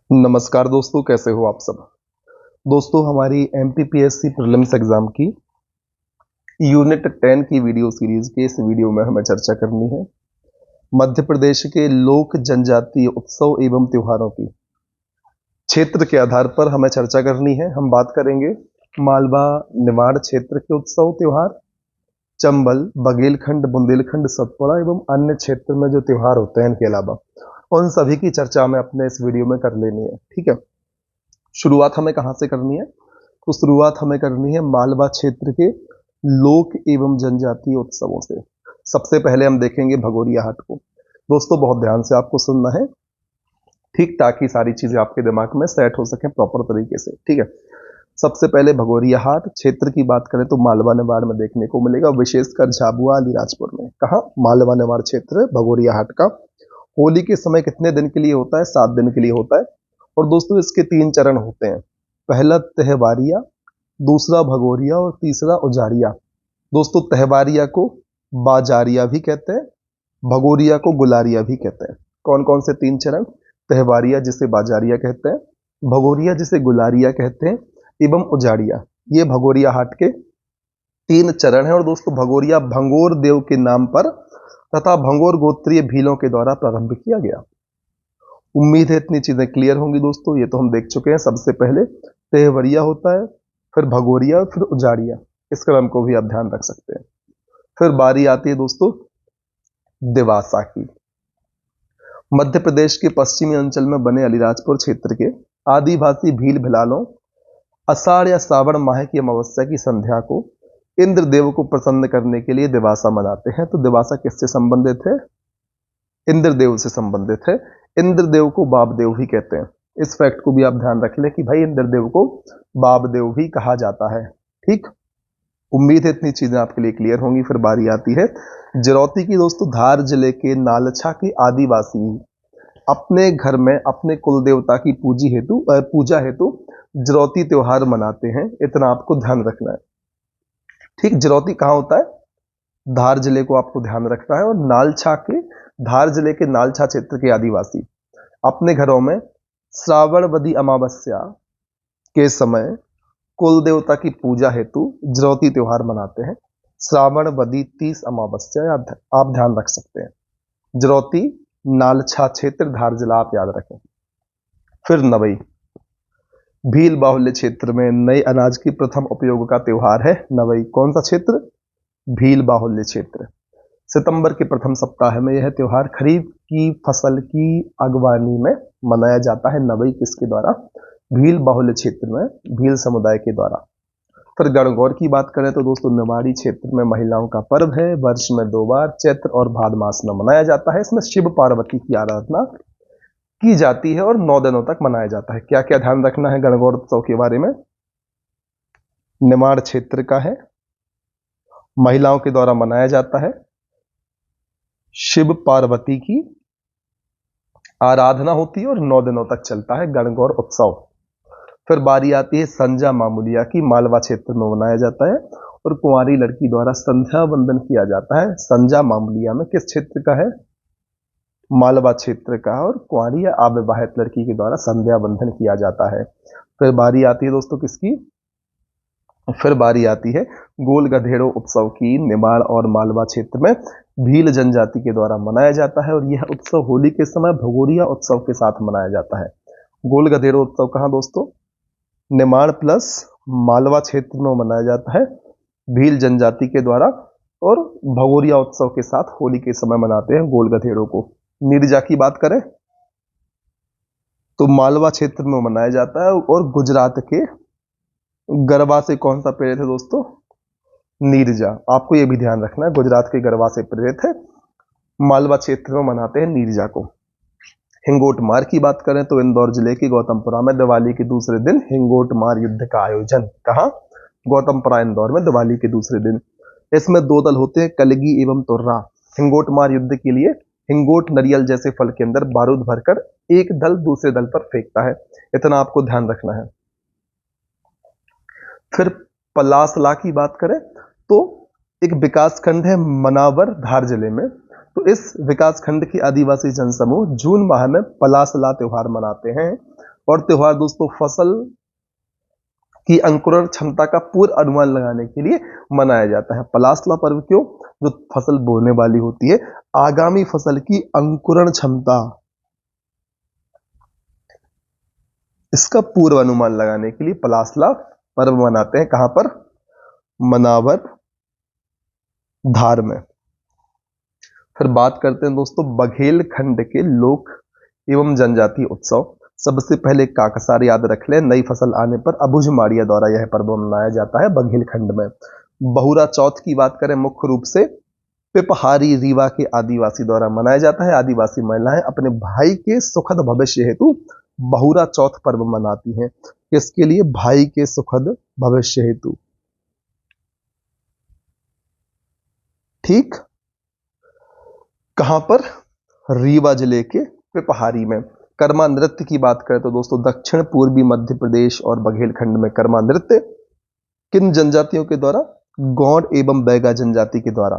नमस्कार दोस्तों, कैसे हो आप सब। दोस्तों, हमारी एमपीपीएससी प्रीलिम्स एग्जाम की यूनिट 10 की वीडियो सीरीज के इस वीडियो में हमें चर्चा करनी है मध्य प्रदेश के लोक जनजातीय उत्सव एवं त्योहारों की। क्षेत्र के आधार पर हमें चर्चा करनी है। हम बात करेंगे मालवा निमाड़ क्षेत्र के उत्सव त्योहार, चंबल, बघेलखंड, बुंदेलखंड, सतपुड़ा एवं अन्य क्षेत्र में जो त्योहार होते हैं इनके अलावा उन सभी की चर्चा हमें अपने इस वीडियो में कर लेनी है। ठीक है, शुरुआत हमें कहां से करनी है? तो शुरुआत हमें करनी है मालवा क्षेत्र के लोक एवं जनजातीय उत्सवों से। सबसे पहले हम देखेंगे भगोरिया हाट को। दोस्तों, बहुत ध्यान से आपको सुनना है, ठीक, ताकि सारी चीजें आपके दिमाग में सेट हो सके प्रॉपर तरीके से। ठीक है, सबसे पहले भगोरिया हाट क्षेत्र की बात करें तो मालवा निमाड़ में देखने को मिलेगा, विशेषकर झाबुआ अलीराजपुर में। कहा? मालवा निमाड़ क्षेत्र भगोरिया हाट का होली के समय कितने दिन के लिए होता है? 7 दिन के लिए होता है। और दोस्तों, इसके 3 चरण होते हैं। पहला तहवारिया, दूसरा भगोरिया और तीसरा उजारिया। दोस्तों, तहवारिया को बाजारिया भी कहते हैं, भगोरिया को गुलारिया भी कहते हैं। कौन कौन से 3 चरण? तहवारिया जिसे बाजारिया कहते हैं, भगोरिया जिसे गुलारिया कहते हैं एवं उजाड़िया। ये भगोरिया हाट के 3 चरण हैं। और दोस्तों, भगोरिया भंगोर देव के नाम पर तथा भंगोर गोत्रीय भीलों के द्वारा प्रारंभ किया गया। उम्मीद है इतनी चीजें क्लियर होंगी दोस्तों। ये तो हम देख चुके हैं। सबसे पहले तहवरिया होता है, फिर भगोरिया और फिर उजाड़िया। इस क्रम को भी आप ध्यान रख सकते हैं। फिर बारी आती है दोस्तों देवासा की। मध्य प्रदेश के पश्चिमी अंचल में बने अलीराजपुर क्षेत्र के आदिवासी भील भिलालों आषाढ़ या श्रावण माह की अमावस्या की संध्या को इंद्रदेव को प्रसन्न करने के लिए देवासा मनाते हैं। तो देवासा किससे संबंधित है? इंद्रदेव से संबंधित है। इंद्रदेव को बाबदेव भी कहते हैं। इस फैक्ट को भी आप ध्यान रख लें कि भाई इंद्रदेव को बाबदेव भी कहा जाता है। ठीक, उम्मीद है इतनी चीजें आपके लिए क्लियर होंगी। फिर बारी आती है जरौती की। दोस्तों, धार जिले के नालछा के आदिवासी अपने घर में अपने कुल देवता की पूजा हेतु जरौती त्योहार मनाते हैं। इतना आपको ध्यान रखना है। ठीक, जरौती कहाँ होता है? धार जिले को आपको ध्यान रखना है। और नालछा के, धार जिले के नालछा क्षेत्र के आदिवासी अपने घरों में श्रावणवदी अमावस्या के समय कुल देवता की पूजा हेतु जरौती त्योहार मनाते हैं। श्रावणवदी 30 अमावस्या आप ध्यान रख सकते हैं। जरौती, नालछा क्षेत्र, धार जिला आप याद रखें। फिर नवई, भील बाहुल्य क्षेत्र में नए अनाज की प्रथम उपयोग का त्योहार है नवई। कौन सा क्षेत्र? भील बाहुल्य क्षेत्र। सितंबर के प्रथम सप्ताह में यह त्योहार खरीफ की फसल की अगवानी में मनाया जाता है। नवई किसके द्वारा? भील बाहुल्य क्षेत्र में भील समुदाय के द्वारा। फिर गणगौर की बात करें तो दोस्तों, निमाड़ी क्षेत्र में महिलाओं का पर्व है। वर्ष में 2 बार चैत्र और भाद मास में मनाया जाता है। इसमें शिव पार्वती की आराधना की जाती है और 9 दिनों तक मनाया जाता है। क्या क्या ध्यान रखना है गणगौर उत्सव के बारे में? निमाड़ क्षेत्र का है, महिलाओं के द्वारा मनाया जाता है, शिव पार्वती की आराधना होती है और 9 दिनों तक चलता है गणगौर उत्सव। फिर बारी आती है संजा मामूलिया की। मालवा क्षेत्र में मनाया जाता है और कुंवारी लड़की द्वारा संध्या वंदन किया जाता है। संजा मामूलिया में किस क्षेत्र का है? मालवा क्षेत्र का। और कुंवारी या अविवाहित लड़की के द्वारा संध्या वंदन किया जाता है। फिर बारी आती है दोस्तों किसकी? फिर बारी आती है गोल गधेड़ो उत्सव की। निमाड़ और मालवा क्षेत्र में भील जनजाति के द्वारा मनाया जाता है और यह उत्सव होली के समय भगोरिया उत्सव के साथ मनाया जाता है। गोल गधेड़ो उत्सव कहाँ दोस्तों? निमाड़ प्लस मालवा क्षेत्र में मनाया जाता है भील जनजाति के द्वारा और भगोरिया उत्सव के साथ होली के समय मनाते हैं गोल गधेड़ों को। नीरजा की बात करें तो मालवा क्षेत्र में मनाया जाता है और गुजरात के गरबा से कौन सा प्रेरित है दोस्तों? नीरजा। आपको यह भी ध्यान रखना है, गुजरात के गरबा से प्रेरित है। मालवा क्षेत्र में मनाते हैं नीरजा को। हिंगोट मार की बात करें तो इंदौर जिले की गौतमपुरा में दिवाली के दूसरे दिन हिंगोट मार युद्ध का आयोजन। कहां? गौतमपुरा इंदौर में दिवाली के दूसरे दिन। इसमें 2 दल होते हैं, कलगी एवं तुर्रा। हिंगोट मार युद्ध के लिए हिंगोट नरियल जैसे फल के अंदर बारूद भरकर एक दल दूसरे दल पर फेंकता है। इतना आपको ध्यान रखना है। फिर पलासला की बात करें तो एक विकासखंड है मनावर, धार जिले में। तो इस विकासखंड के आदिवासी जनसमूह जून माह में पलासला त्योहार मनाते हैं और त्योहार दोस्तों फसल की अंकुरण क्षमता का पूर्व अनुमान लगाने के लिए मनाया जाता है। पलासला पर्व क्यों? जो फसल बोने वाली होती है, आगामी फसल की अंकुरण क्षमता, इसका पूर्व अनुमान लगाने के लिए पलासला पर्व मनाते हैं। कहां पर? मनावर धार में। फिर बात करते हैं दोस्तों बघेलखंड के लोक एवं जनजातीय उत्सव। सबसे पहले काकसार याद रख लें, नई फसल आने पर अबुझमाड़िया द्वारा यह पर्व मनाया जाता है बघेलखंड में। बहुरा चौथ की बात करें, मुख्य रूप से पिपहारी रीवा के आदिवासी द्वारा मनाया जाता है। आदिवासी महिलाएं अपने भाई के सुखद भविष्य हेतु बहुरा चौथ पर्व मनाती हैं। किसके लिए? भाई के सुखद भविष्य हेतु। ठीक, कहां पर? रीवा जिले के पिपहारी में। कर्मा नृत्य की बात करें तो दोस्तों दक्षिण पूर्वी मध्य प्रदेश और बघेलखंड में कर्मा नृत्य किन जनजातियों के द्वारा? गौड़ एवं बैगा जनजाति के द्वारा।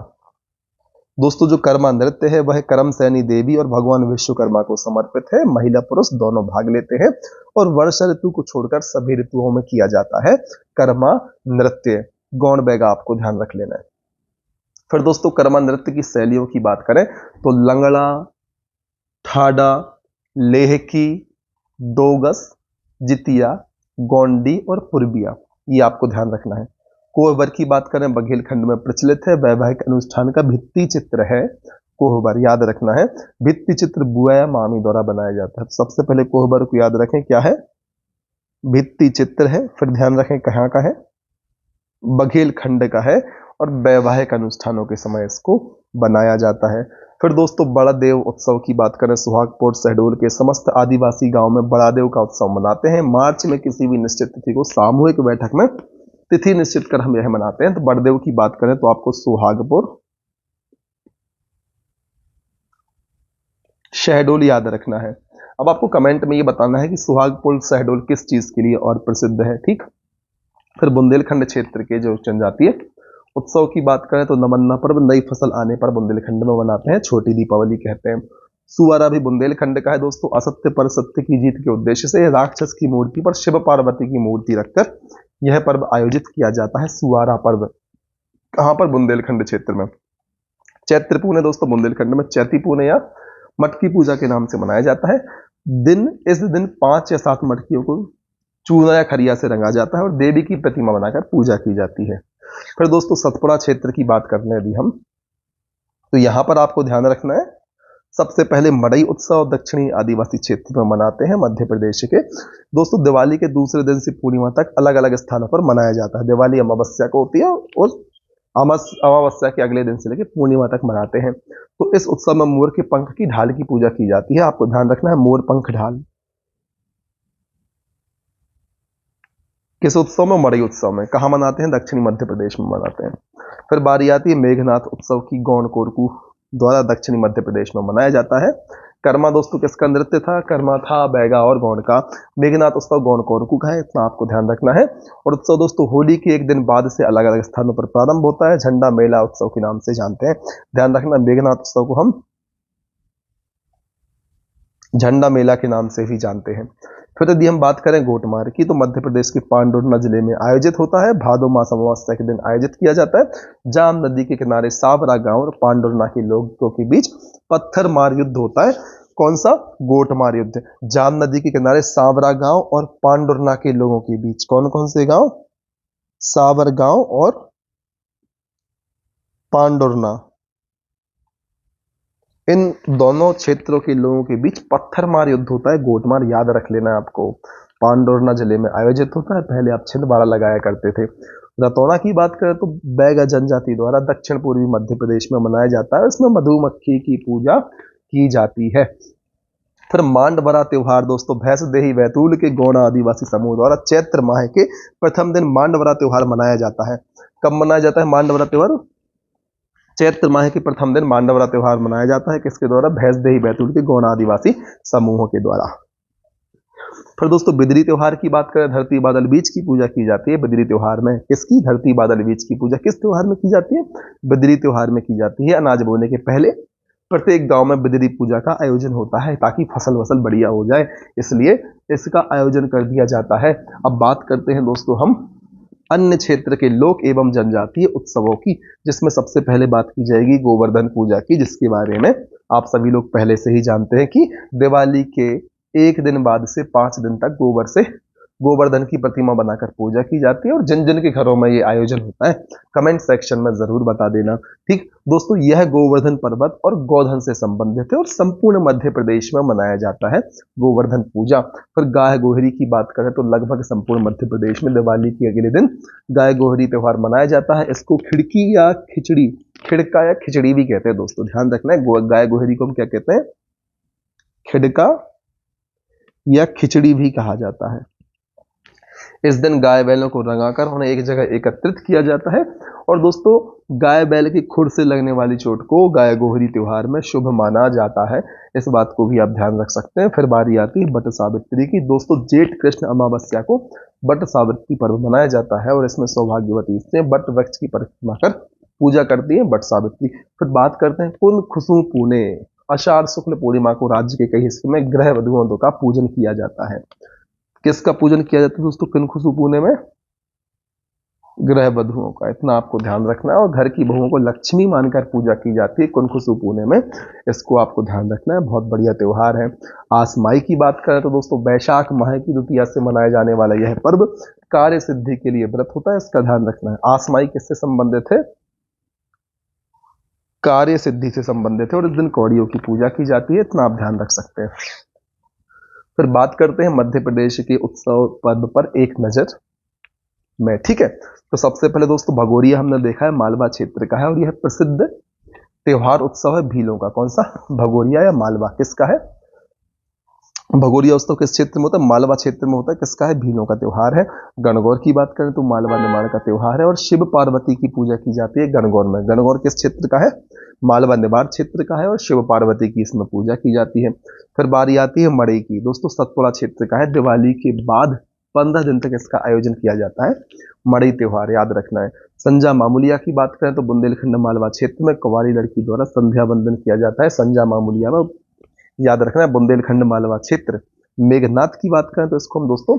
दोस्तों जो कर्मा नृत्य है वह कर्म सैनी देवी और भगवान विश्वकर्मा को समर्पित है। महिला पुरुष दोनों भाग लेते हैं और वर्षा ऋतु को छोड़कर सभी ऋतुओं में किया जाता है कर्मा नृत्य। गौड़ बैगा आपको ध्यान रख लेना है। फिर दोस्तों कर्मा नृत्य की शैलियों की बात करें तो लंगड़ा, ठाडा, लेहकी, डोगस, जितिया, गोंडी और पुरबिया, ये आपको ध्यान रखना है। कोहबर की बात करें बघेलखंड में प्रचलित है, वैवाहिक अनुष्ठान का भित्ति चित्र है कोहबर, याद रखना है। भित्ति चित्र बुआ या मामी द्वारा बनाया जाता है। सबसे पहले कोहबर को याद रखें, क्या है? भित्ति चित्र है। फिर ध्यान रखें कहाँ का है? बघेलखंड का है और वैवाहिक अनुष्ठानों के समय इसको बनाया जाता है। फिर दोस्तों बड़ा देव उत्सव की बात करें, सुहागपुर शहडोल के समस्त आदिवासी गांव में बड़ा देव का उत्सव मनाते हैं। मार्च में किसी भी निश्चित तिथि को सामूहिक बैठक में तिथि निश्चित कर हम यह मनाते हैं। तो बड़देव की बात करें तो आपको सुहागपुर शहडोल याद रखना है। अब आपको कमेंट में ये बताना है कि सुहागपुर शहडोल किस चीज के लिए और प्रसिद्ध है। ठीक, फिर बुंदेलखंड क्षेत्र के जो जनजातीय उत्सव की बात करें तो नमन्ना पर्व नई फसल आने पर बुंदेलखंड में मनाते हैं, छोटी दीपावली कहते हैं। सुवारा भी बुंदेलखंड का है दोस्तों। असत्य पर सत्य की जीत के उद्देश्य से राक्षस की मूर्ति पर शिव पार्वती की मूर्ति रखकर यह पर्व आयोजित किया जाता है, सुवारा पर्व। कहां पर? बुंदेलखंड क्षेत्र में। चैत्र पूर्णिमा दोस्तों बुंदेलखंड में चैती पूर्णिमा या मटकी पूजा के नाम से मनाया जाता है। इस दिन 5 या 7 मटकियों को चूना या खरिया से रंगा जाता है और देवी की प्रतिमा बनाकर पूजा की जाती है। फिर दोस्तों सतपुड़ा क्षेत्र की बात करने यदि हम, तो यहां पर आपको ध्यान रखना है, सबसे पहले मड़ई उत्सव दक्षिणी आदिवासी क्षेत्र में मनाते हैं मध्य प्रदेश के। दोस्तों दिवाली के दूसरे दिन से पूर्णिमा तक अलग अलग स्थानों पर मनाया जाता है। दिवाली अमावस्या को होती है और अमावस्या के अगले दिन से लेकर पूर्णिमा तक मनाते हैं। तो इस उत्सव में मोर के पंख की ढाल की पूजा की जाती है। आपको ध्यान रखना है, मोर पंख ढाल। किस उत्सव में? मड़ई उत्सव में। कहां मनाते हैं? दक्षिणी मध्य प्रदेश में मनाते हैं। फिर बारी आती है मेघनाथ उत्सव की, गौड़ कोरकू द्वारा दक्षिणी मध्य प्रदेश में मनाया जाता है। कर्मा दोस्तों किसका नृत्य था? कर्मा था बैगा और गौड़ का। मेघनाथ उत्सव गौड़ कोरकू का है, इतना आपको ध्यान रखना है। और उत्सव दोस्तों होली के एक दिन बाद से अलग अलग स्थानों पर प्रारंभ होता है, झंडा मेला उत्सव के नाम से जानते हैं। ध्यान रखना, मेघनाथ उत्सव को हम झंडा मेला के नाम से भी जानते हैं। फिर यदि हम बात करें गोटमार की, तो मध्य प्रदेश के पांडुरना जिले में आयोजित होता है। भादो मास अमावस्या के दिन आयोजित किया जाता है। जाम नदी के किनारे सावरा गांव और पांडुरना के लोगों के बीच पत्थर मार युद्ध होता है। कौन सा? गोटमार युद्ध। जाम नदी के किनारे सावरा गांव और पांडुरना के लोगों के बीच कौन कौन से गांव? सावर गांव और पांडुरना, इन दोनों क्षेत्रों के लोगों के बीच पत्थर मार युद्ध होता है। गोटमार याद रख लेना है आपको। पांडुरना जिले में आयोजित होता है। पहले आप छिंदवाड़ा लगाया करते थे। रतौना की बात करें तो बैगा जनजाति द्वारा दक्षिण पूर्वी मध्य प्रदेश में मनाया जाता है। इसमें मधुमक्खी की पूजा की जाती है। फिर मांडवरा त्योहार दोस्तों भैंसदेही बैतूल के गौड़ आदिवासी समूह द्वारा चैत्र माह के प्रथम दिन मांडवरा त्योहार मनाया जाता है। कब मनाया जाता है मांडवरा त्योहार? चैत्र माह के प्रथम दिन मांडवरा त्योहार मनाया जाता है। किसके द्वारा? भैंसदेही बैतूल के गौड़ आदिवासी समूहों के द्वारा। फिर दोस्तों बिदरी त्योहार की बात करें, धरती बादल बीज की पूजा की जाती है बिदरी त्योहार में। किसकी? धरती बादल बीज की पूजा किस त्योहार में की जाती है? बिदरी त्योहार में की जाती है। अनाज बोने के पहले प्रत्येक गांव में बिदरी पूजा का आयोजन होता है ताकि फसल वसल बढ़िया हो जाए, इसलिए इसका आयोजन कर दिया जाता है। अब बात करते हैं दोस्तों हम अन्य क्षेत्र के लोक एवं जनजातीय उत्सवों की, जिसमें सबसे पहले बात की जाएगी गोवर्धन पूजा की, जिसके बारे में आप सभी लोग पहले से ही जानते हैं कि दिवाली के एक दिन बाद से 5 दिन तक गोबर से गोवर्धन की प्रतिमा बनाकर पूजा की जाती है और जिन जिन के घरों में ये आयोजन होता है कमेंट सेक्शन में जरूर बता देना। ठीक दोस्तों, यह गोवर्धन पर्वत और गोधन से संबंधित है और संपूर्ण मध्य प्रदेश में मनाया जाता है गोवर्धन पूजा। फिर गाय गोहरी की बात करें तो लगभग संपूर्ण मध्य प्रदेश में दिवाली के अगले दिन गाय गोहरी त्योहार मनाया जाता है। इसको खिड़की या खिचड़ी, खिड़का या खिचड़ी भी कहते हैं दोस्तों, ध्यान रखना है। गाय गोहरी को हम क्या कहते हैं? खिड़का या खिचड़ी भी कहा जाता है। इस दिन गाय बैलों को रंगाकर उन्हें एक जगह एकत्रित किया जाता है और दोस्तों गाय बैल की खुर से लगने वाली चोट को गाय गोहरी त्योहार में शुभ माना जाता है, इस बात को भी आप ध्यान रख सकते हैं। फिर बारी आती है बट सावित्री की। दोस्तों जेठ कृष्ण अमावस्या को बट सावित्री पर्व मनाया जाता है और इसमें सौभाग्यवती स्त्रियां बट वृक्ष की परिक्रमा कर पूजा करती है, बट सावित्री। फिर बात करते हैं पुन खुसू पुणे। आषाढ़ शुक्ल पूर्णिमा को राज्य के कई हिस्सों में गृह वधुओं का पूजन किया जाता है। किसका पूजन किया जाता है दोस्तों किनखुसू पुणे में? गृह वधुओं का, इतना आपको ध्यान रखना है। और घर की बहुओं को लक्ष्मी मानकर पूजा की जाती है कुनखुसू पुणे में, इसको आपको ध्यान रखना है। बहुत बढ़िया त्योहार है। आसमाई की बात करें तो दोस्तों वैशाख माह की द्वितीया से मनाया जाने वाला यह पर्व कार्य सिद्धि के लिए व्रत होता है, इसका ध्यान रखना है। आसमाई किससे संबंधित है? कार्य सिद्धि से संबंधित है और इस दिन कौड़ियों की पूजा की जाती है, इतना आप ध्यान रख सकते हैं। फिर बात करते हैं मध्य प्रदेश के उत्सव पर्व पर एक नजर में। ठीक है, तो सबसे पहले दोस्तों भगोरिया हमने देखा है मालवा क्षेत्र का है और यह प्रसिद्ध त्योहार उत्सव है भीलों का। कौन सा? भगोरिया या मालवा, किसका है? भगोरिया उत्सव किस क्षेत्र में होता है? मालवा क्षेत्र में होता है। किसका है? भीलों का त्योहार है। गणगौर की बात करें तो मालवा निमाड़ का त्योहार है और शिव पार्वती की पूजा की जाती है गणगौर में। गणगौर किस क्षेत्र का है? मालवा निमाड़ क्षेत्र का है और शिव पार्वती की इसमें पूजा की जाती है। फिर बारी आती है मड़ई की। दोस्तों सतपुड़ा क्षेत्र का है। दिवाली के बाद 15 दिन तक इसका आयोजन किया जाता है, मड़ई त्योहार, याद रखना है। संजा मामूलिया की बात करें तो बुंदेलखंड मालवा क्षेत्र में कुंवारी लड़की द्वारा संध्या बंदन किया जाता है संजा मामूलिया में, याद रखना है, बुंदेलखंड मालवा क्षेत्र। मेघनाथ की बात करें तो इसको हम दोस्तों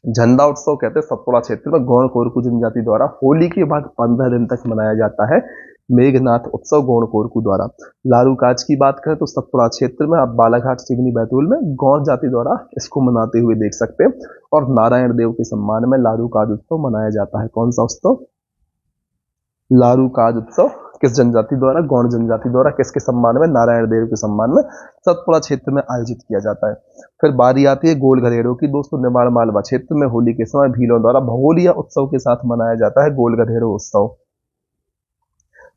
झंडा उत्सव कहते हैं। सतपुड़ा क्षेत्र में गौड़ कोरकू जनजाति द्वारा होली के बाद 15 दिन तक मनाया जाता है मेघनाथ उत्सव गौड़ कोरकू द्वारा। लारू काज की बात करें तो सतपुड़ा क्षेत्र में आप बालाघाट सिवनी बैतूल में गौड़ जाति द्वारा इसको मनाते हुए देख सकते हैं और नारायण देव के सम्मान में लारू काज उत्सव मनाया जाता है। कौन सा उत्सव? लारू काज उत्सव किस जनजाति द्वारा? गौड़ जनजाति द्वारा। किसके सम्मान में? नारायण देव के सम्मान में सतपुड़ा क्षेत्र में आयोजित किया जाता है। फिर बारी आती है गोल गधेड़ों की। दोस्तों निमाड़ मालवा क्षेत्र में होली के समय भीलों द्वारा भगोलिया उत्सव के साथ मनाया जाता है गोल गधेड़ो उत्सव।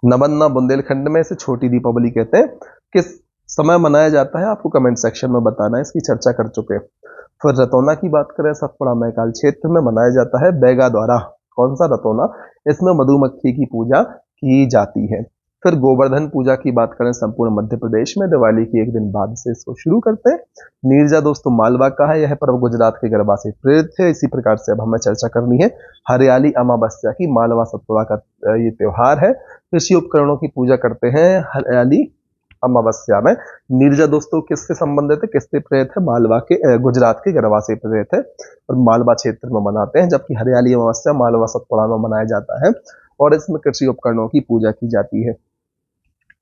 नवन्ना बुंदेलखंड में इसे छोटी दीपावली कहते हैं। किस समय मनाया जाता है आपको कमेंट सेक्शन में बताना है, इसकी चर्चा कर चुके हैं। फिर रतौना की बात करें सतपुड़ा मैकाल क्षेत्र में मनाया जाता है बैगा द्वारा। कौन सा? रतौना। इसमें मधुमक्खी की पूजा की जाती है। फिर गोवर्धन पूजा की बात करें संपूर्ण मध्य प्रदेश में दिवाली के एक दिन बाद से इसको शुरू करते हैं। नीरजा दोस्तों मालवा का है, यह पर्व गुजरात के गरबा से प्रेरित है। इसी प्रकार से अब हमें चर्चा करनी है हरियाली अमावस्या की। मालवा सतपुड़ा का ये त्योहार है। कृषि उपकरणों की पूजा करते हैं हरियाली अमावस्या में। नीरजा दोस्तों किससे संबंधित है, किससे प्रेरित है? मालवा के गुजरात के गरबा से प्रेरित है और मालवा क्षेत्र में मनाते हैं, जबकि हरियाली अमावस्या मालवा सतपुड़ा में मनाया जाता है और इसमें कृषि उपकरणों की पूजा की जाती है।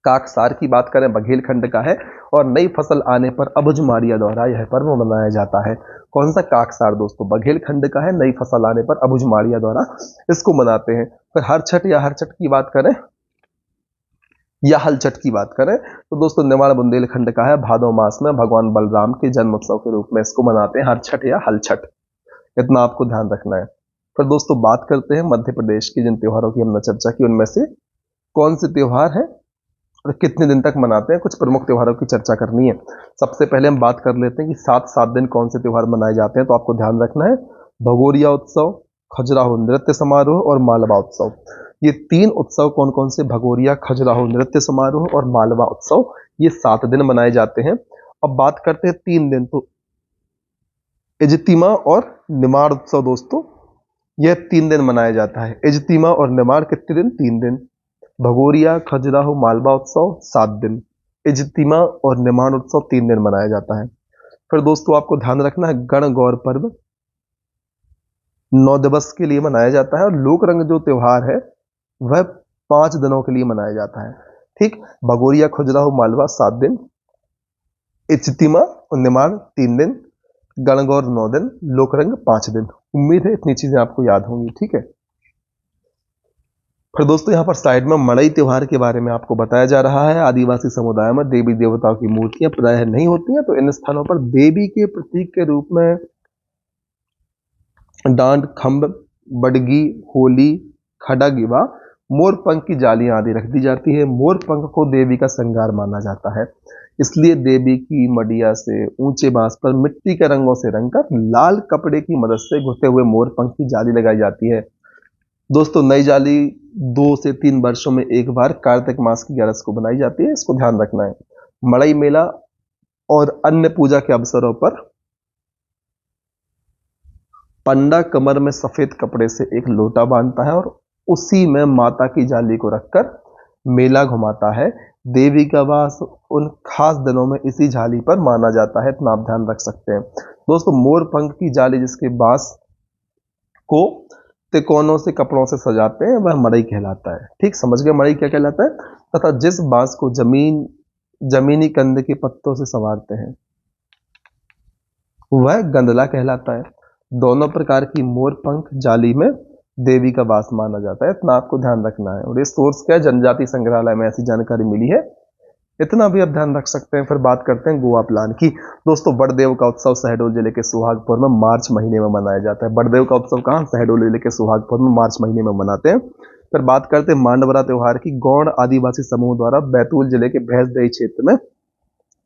काकसार की बात करें बघेलखंड का है और नई फसल आने पर अबुझमारिया द्वारा यह पर्व मनाया जाता है। कौन सा? काकसार दोस्तों बघेलखंड का है। नई फसल आने पर अबुझमारिया द्वारा इसको मनाते हैं। फिर हरछठ या हरछठ की बात करें या हलछठ की बात करें तो दोस्तों निमाड़ बुंदेलखंड का है। भादो मास में भगवान बलराम के जन्म उत्सव के रूप में इसको मनाते हैं हरछठ या हलछठ, इतना आपको ध्यान रखना है। फिर दोस्तों बात करते हैं मध्य प्रदेश के जिन त्योहारों की हमने चर्चा की उनमें से कौन से त्योहार है और कितने दिन तक मनाते हैं। कुछ प्रमुख त्योहारों की चर्चा करनी है। सबसे पहले हम बात कर लेते हैं कि 7 दिन कौन से त्योहार मनाए जाते हैं। तो आपको ध्यान रखना है भगोरिया उत्सव, खजुराहो नृत्य समारोह और मालवा उत्सव। ये 3 उत्सव कौन कौन से? भगोरिया, खजुराहो नृत्य समारोह और मालवा उत्सव, ये 7 दिन मनाए जाते हैं। अब बात करते हैं 3 दिन, तो इज्तिमा और निमाड़ उत्सव दोस्तों यह 3 दिन मनाया जाता है। इज्तिमा और निमाड़ कितने दिन? 3 दिन। भगोरिया, खजुराहो, मालवा उत्सव 7 दिन। इज्तिमा और निर्माण उत्सव 3 दिन मनाया जाता है। फिर दोस्तों आपको ध्यान रखना है, गणगौर पर्व 9 दिवस के लिए मनाया जाता है और लोक रंग जो त्योहार है वह 5 दिनों के लिए मनाया जाता है। ठीक, भगोरिया खजुराहो मालवा 7 दिन, इज्तिमा और निर्माण 3 दिन, गणगौर 9 दिन, लोकरंग 5 दिन। उम्मीद है इतनी चीजें आपको याद होंगी। ठीक है, फिर दोस्तों यहाँ पर साइड में मड़ई त्योहार के बारे में आपको बताया जा रहा है। आदिवासी समुदाय में देवी देवताओं की मूर्तियां प्रायः नहीं होती हैं, तो इन स्थानों पर देवी के प्रतीक के रूप में डांड, खम्भ, बडगी, होली, खड़ग, मोर पंख की जालियां आदि रख दी जाती है। मोर पंख को देवी का श्रृंगार माना जाता है, इसलिए देवी की मडिया से ऊंचे बांस पर मिट्टी के रंगों से रंगकर लाल कपड़े की मदद से घुसे हुए मोर पंख की जाली लगाई जाती है। दोस्तों नई जाली 2 से 3 वर्षों में एक बार कार्तिक मास की 11 को बनाई जाती है, इसको ध्यान रखना है। मड़ई मेला और अन्य पूजा के अवसरों पर पंडा कमर में सफेद कपड़े से एक लोटा बांधता है और उसी में माता की जाली को रखकर मेला घुमाता है। देवी का वास उन खास दिनों में इसी जाली पर माना जाता है, इतना आप ध्यान रख सकते हैं। दोस्तों मोर पंख की जाली जिसके बांस को तिकोनों से कपड़ों से सजाते हैं वह मड़ई कहलाता है। ठीक, समझ गए मड़ई क्या कहलाता है। तथा जिस बांस को जमीनी कंद के पत्तों से संवारते हैं वह गंदला कहलाता है। दोनों प्रकार की मोर पंख जाली में देवी का वास माना जाता है, इतना आपको ध्यान रखना है। और ये सोर्स क्या है, जनजाति संग्रहालय में ऐसी जानकारी मिली है, इतना भी आप ध्यान रख सकते हैं। फिर बात करते हैं गोवा प्लान की। दोस्तों बड़देव का उत्सव शहडोल जिले के सुहागपुर में मार्च महीने में मनाया जाता है। बड़देव का उत्सव कहाँ, शहडोल जिले के सुहागपुर में मार्च महीने में मनाते हैं। फिर बात करते हैं मांडवरा त्योहार की। गौड़ आदिवासी समूह द्वारा बैतूल जिले के भैंसदेही क्षेत्र में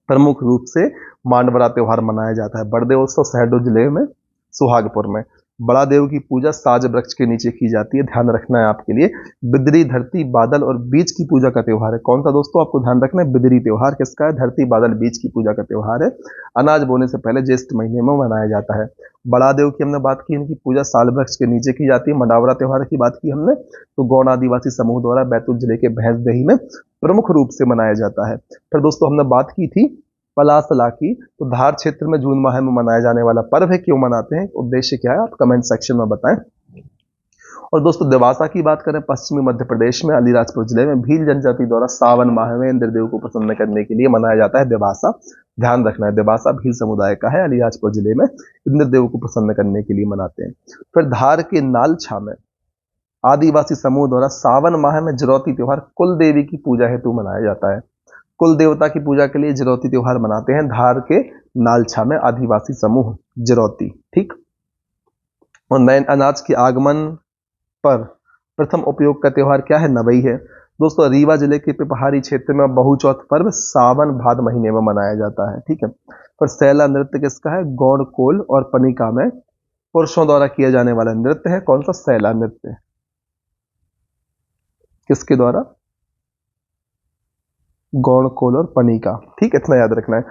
प्रमुख रूप से मांडवरा त्योहार मनाया जाता है। बड़देव उत्सव शहडोल जिले में सुहागपुर में। बड़ा देव की पूजा साज वृक्ष के नीचे की जाती है, ध्यान रखना है आपके लिए। बिदरी धरती बादल और बीज की पूजा का त्योहार है। कौन सा दोस्तों, आपको ध्यान रखना है, बिदरी त्योहार किसका है, धरती बादल बीज की पूजा का त्योहार है। अनाज बोने से पहले ज्येष्ठ महीने में मनाया जाता है। बड़ा देव की हमने बात की, इनकी पूजा साल वृक्ष के नीचे की जाती है। मंडावरा त्योहार की बात की हमने, तो गौड़ आदिवासी समूह द्वारा बैतूल जिले के भैंसदेही में प्रमुख रूप से मनाया जाता है। फिर दोस्तों हमने बात की थी पलासला की, तो धार क्षेत्र में जून माह में मनाया जाने वाला पर्व है। क्यों मनाते हैं, उद्देश्य क्या है, आप कमेंट सेक्शन में बताएं। और दोस्तों देवासा की बात करें, पश्चिमी मध्य प्रदेश में अलीराजपुर जिले में भील जनजाति द्वारा सावन माह में इंद्रदेव को प्रसन्न करने के लिए मनाया जाता है देवासा। ध्यान रखना है, देवासा भील समुदाय का है, अलीराजपुर जिले में इंद्रदेव को प्रसन्न करने के लिए मनाते हैं। फिर धार के नालछा में आदिवासी समूह द्वारा सावन माह में जरौती त्योहार कुल देवी की पूजा हेतु मनाया जाता है। कुल देवता की पूजा के लिए जरौती त्योहार मनाते हैं धार के नालछा में आदिवासी समूह जरौती। ठीक, और नए अनाज के आगमन पर प्रथम उपयोग का त्योहार क्या है, नवई है। दोस्तों रीवा जिले के पिपहारी क्षेत्र में बहुचौथ पर्व सावन भाद महीने में मनाया जाता है। ठीक है, पर सैला नृत्य किसका है, गौड़ कोल और पनिका में पुरुषों द्वारा किया जाने वाला नृत्य है। कौन सा, सैला नृत्य, किसके द्वारा, गौड़ कोल और पनिका। ठीक, इतना याद रखना है।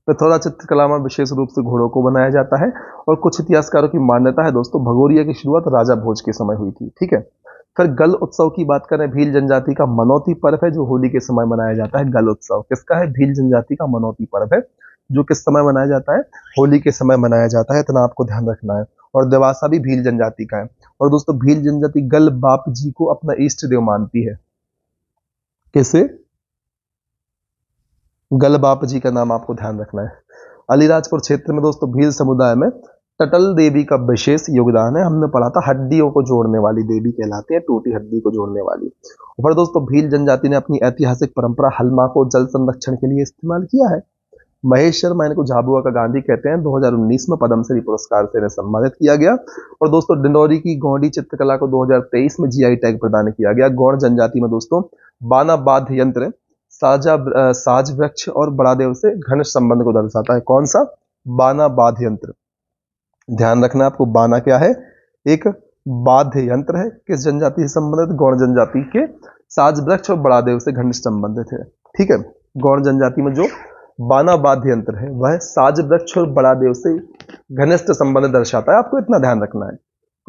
पिथौरा चित्रकला में विशेष रूप से घोड़ों को बनाया जाता है और कुछ इतिहासकारों की मान्यता है दोस्तों भगोरिया की शुरुआत राजा भोज के समय हुई थी। ठीक है, फिर गल उत्सव की बात करें, भील जनजाति का मनौती पर्व है जो होली के समय मनाया जाता है। गल उत्सव किसका है, भील जनजाति का मनौती पर्व है जो किस समय मनाया जाता है, होली के समय मनाया जाता है, इतना आपको ध्यान रखना है। और देवासा भी भील जनजाति का है। और दोस्तों भील जनजाति गल बाप जी को अपना इष्ट देव मानती है। कैसे, गल बाप जी का नाम आपको ध्यान रखना है। अलीराजपुर क्षेत्र में दोस्तों भील समुदाय में टटल देवी का विशेष योगदान है। हमने पढ़ा था हड्डियों को जोड़ने वाली देवी कहलाती है, टूटी हड्डी को जोड़ने वाली। और दोस्तों भील जनजाति ने अपनी ऐतिहासिक परंपरा हलमा को जल संरक्षण के लिए इस्तेमाल किया है। महेश शर्मा, इनको झाबुआ का गांधी कहते हैं, 2019 में पद्मश्री पुरस्कार से इन्हें सम्मानित किया गया। और दोस्तों डिंडोरी की गौड़ी चित्रकला को 2023 में जीआई टैग प्रदान किया गया। गौड़ जनजाति में दोस्तों बाना वाद्य यंत्र साज वृक्ष और बड़ादेव से घनिष्ठ संबंध को दर्शाता है। कौन सा, बाना वाद्य यंत्र। ध्यान रखना आपको, बाना क्या है, एक वाद्य यंत्र है, किस जनजाति से संबंधित, गौड़ जनजाति के। साज वृक्ष और बड़ादेव से घनिष्ठ संबंधित है। ठीक है, गौड़ जनजाति में जो बाना वाद्य यंत्र है वह साज वृक्ष और बड़ादेव से घनिष्ठ संबंध दर्शाता है, आपको इतना ध्यान रखना है।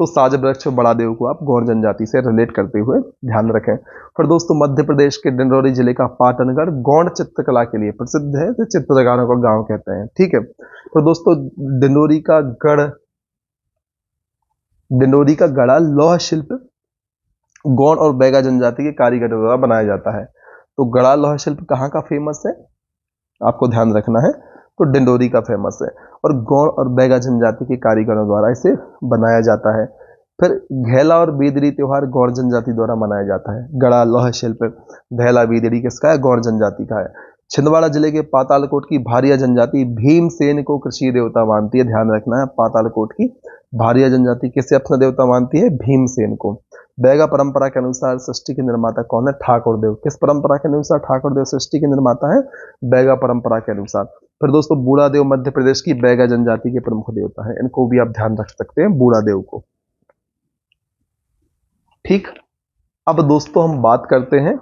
तो साज वृक्ष बड़ा देव को आप गौड़ जनजाति से रिलेट करते हुए ध्यान रखें। फिर दोस्तों मध्य प्रदेश के डिंडौरी जिले का पाटनगढ़ गौड़ चित्रकला के लिए प्रसिद्ध है, तो चित्रकारों का गांव कहते हैं। ठीक है, तो दोस्तों डिंडौरी का गढ़ा लौह शिल्प गौड़ और बैगा जनजाति के कारीगरों द्वारा बनाया जाता है। तो गढ़ा लौह शिल्प कहाँ का फेमस है, आपको ध्यान रखना है, तो डिंडौरी का फेमस है, और गौड़ और बैगा जनजाति के कारीगरों द्वारा इसे बनाया जाता है। फिर घेला और बीदरी त्योहार गौड़ जनजाति द्वारा मनाया जाता है। गढ़ा लौह शिल्प घेला बीदरी किसका है, गौड़ जनजाति का है। छिंदवाड़ा जिले के पातालकोट की भारिया जनजाति भीमसेन को कृषि देवता मानती है, ध्यान रखना है। पातालकोट की भारिया जनजाति किसे अपना देवता मानती है, भीमसेन को। बैगा परंपरा के अनुसार सृष्टि के निर्माता कौन है, ठाकुर देव। किस परंपरा के अनुसार ठाकुर देव सृष्टि के निर्माता है, बैगा परंपरा के अनुसार। फिर दोस्तों बूढ़ा देव मध्य प्रदेश की बैगा जनजाति के प्रमुख देवता है, इनको भी आप ध्यान रख सकते हैं, बूढ़ा देव को। ठीक, अब दोस्तों हम बात करते हैं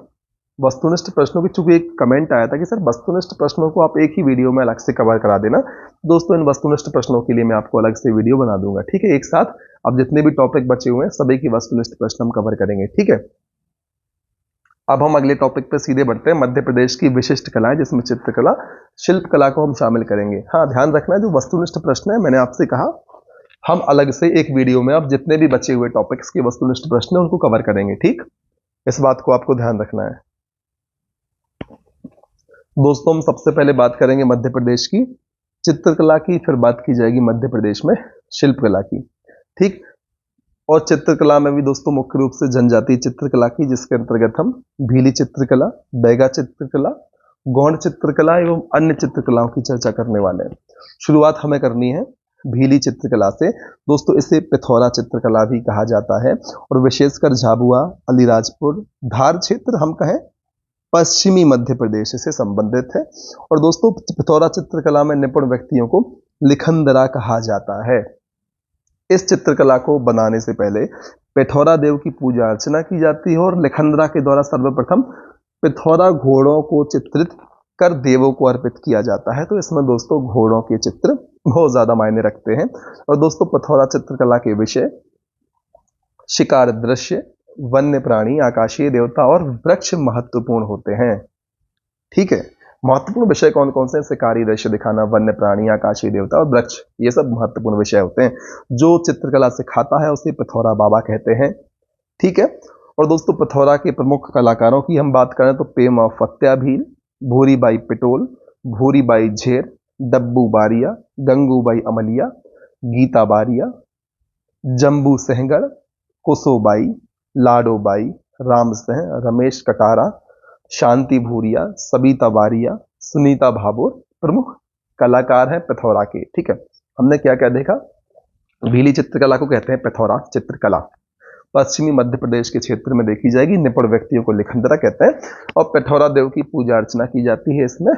वस्तुनिष्ठ प्रश्नों की। चूंकि एक कमेंट आया था कि सर वस्तुनिष्ठ प्रश्नों को आप एक ही वीडियो में अलग से कवर करा देना, दोस्तों इन वस्तुनिष्ठ प्रश्नों के लिए मैं आपको अलग से वीडियो बना दूंगा। ठीक है, एक साथ अब जितने भी टॉपिक बचे हुए हैं सभी की वस्तुनिष्ठ प्रश्न हम कवर करेंगे। ठीक है, अब हम अगले टॉपिक पर सीधे बढ़ते हैं, मध्य प्रदेश की विशिष्ट कलाएं, जिसमें चित्रकला शिल्पकला को हम शामिल करेंगे। हाँ, ध्यान रखना है, जो वस्तुनिष्ठ प्रश्न है मैंने आपसे कहा हम अलग से एक वीडियो में अब जितने भी बचे हुए टॉपिक्स के वस्तुनिष्ठ प्रश्न है उनको कवर करेंगे। ठीक, इस बात को आपको ध्यान रखना है। दोस्तों हम सबसे पहले बात करेंगे मध्य प्रदेश की चित्रकला की, फिर बात की जाएगी मध्य प्रदेश में शिल्पकला की। ठीक, और चित्रकला में भी दोस्तों मुख्य रूप से जनजातीय चित्रकला की, जिसके अंतर्गत हम भीली चित्रकला, बैगा चित्रकला, गौड़ चित्रकला एवं अन्य चित्रकलाओं की चर्चा करने वाले हैं। शुरुआत हमें करनी है भीली चित्रकला से। दोस्तों इसे पिथौरा चित्रकला भी कहा जाता है, और विशेषकर झाबुआ, अलीराजपुर, धार क्षेत्र हम कहें पश्चिमी मध्य प्रदेश से संबंधित है। और दोस्तों पिथौरा चित्रकला में निपुण व्यक्तियों को लिखंदरा कहा जाता है। इस चित्रकला को बनाने से पहले पिथौरा देव की पूजा अर्चना की जाती है, और लिखंदरा के द्वारा सर्वप्रथम पिथौरा घोड़ों को चित्रित कर देवों को अर्पित किया जाता है। तो इसमें दोस्तों घोड़ों के चित्र बहुत ज्यादा मायने रखते हैं। और दोस्तों पिथौरा चित्रकला के विषय शिकार दृश्य, वन्य प्राणी, आकाशीय देवता और वृक्ष महत्वपूर्ण होते हैं। ठीक है, महत्वपूर्ण विषय कौन कौन से, शिकारी दृश्य दिखाना, वन्य प्राणी, आकाशीय देवता और वृक्ष, ये सब महत्वपूर्ण विषय होते हैं। जो चित्रकला सिखाता है उसे पिथौरा बाबा कहते हैं। ठीक है, और दोस्तों पिथौरा के प्रमुख कलाकारों की हम बात करें तो पेमा फत्या भील, भूरीबाई पिटोल, भूरीबाई झेर, डब्बू बारिया, गंगूबाई अमलिया, गीता बारिया, जम्बू सेहगढ़, कुसोबाई, लाडोबाई, राम सिंह, रमेश कटारा, शांति भूरिया, सबिता बारिया, सुनीता भाभोर प्रमुख कलाकार हैं पिथौरा के। ठीक है, हमने क्या क्या देखा, भीली चित्रकला को कहते हैं पिथौरा चित्रकला, पश्चिमी मध्य प्रदेश के क्षेत्र में देखी जाएगी, निपुण व्यक्तियों को लिखंदरा कहते हैं, और पिथौरा देव की पूजा अर्चना की जाती है इसमें।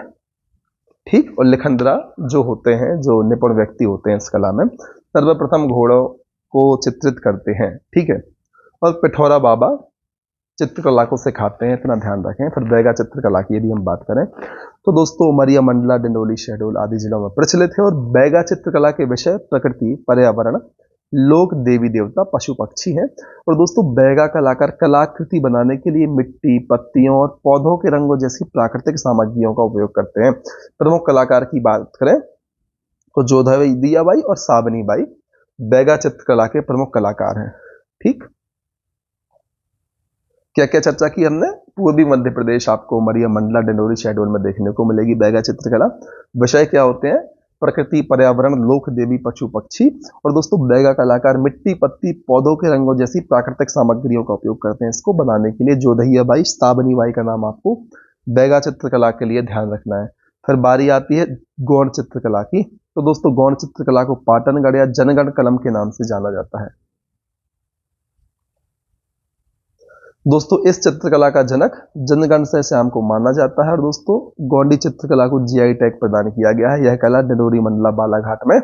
ठीक, और लिखंदरा जो होते हैं, जो निपुण व्यक्ति होते हैं इस कला में, सर्वप्रथम घोड़ों को चित्रित करते हैं। ठीक है, और पिथौरा बाबा चित्रकला को सिखाते हैं, इतना ध्यान रखें। फिर बैगा चित्रकला की यदि हम बात करें तो दोस्तों उमरिया, मंडला, डिंडोली, शहडोल आदि जिलों में प्रचलित है। और बैगा चित्रकला के विषय प्रकृति, पर्यावरण, लोक, देवी देवता, पशु पक्षी हैं। और दोस्तों बैगा कलाकार कलाकृति बनाने के लिए मिट्टी, पत्तियों और पौधों के रंगों जैसी प्राकृतिक सामग्रियों का उपयोग करते हैं। प्रमुख कलाकार की बात करें तो जोधादियाबाई और साबनी बाई बैगा चित्रकला के प्रमुख कलाकार हैं। ठीक, क्या क्या चर्चा की हमने, पूर्वी मध्य प्रदेश आपको उमरिया, मंडला, डिंडोरी, शहडोल में देखने को मिलेगी बैगा चित्रकला। विषय क्या होते हैं, प्रकृति, पर्यावरण, लोक, देवी, पशु पक्षी। और दोस्तों बैगा कलाकार मिट्टी, पत्ती, पौधों के रंगों जैसी प्राकृतिक सामग्रियों का उपयोग करते हैं इसको बनाने के लिए। जोधैयाबाई, साबनी बाई का नाम आपको बैगा चित्रकला के लिए ध्यान रखना है। फिर बारी आती है गौड़ चित्रकला की। तो दोस्तों गौड़ चित्रकला को पाटनगढ़ या जनगण कलम के नाम से जाना जाता है। दोस्तों इस चित्रकला का जनक जनगण से श्याम को माना जाता है। और दोस्तों गौंडी चित्रकला को जीआई टैग प्रदान किया गया है। यह कला डिंडोरी, मंडला, बालाघाट में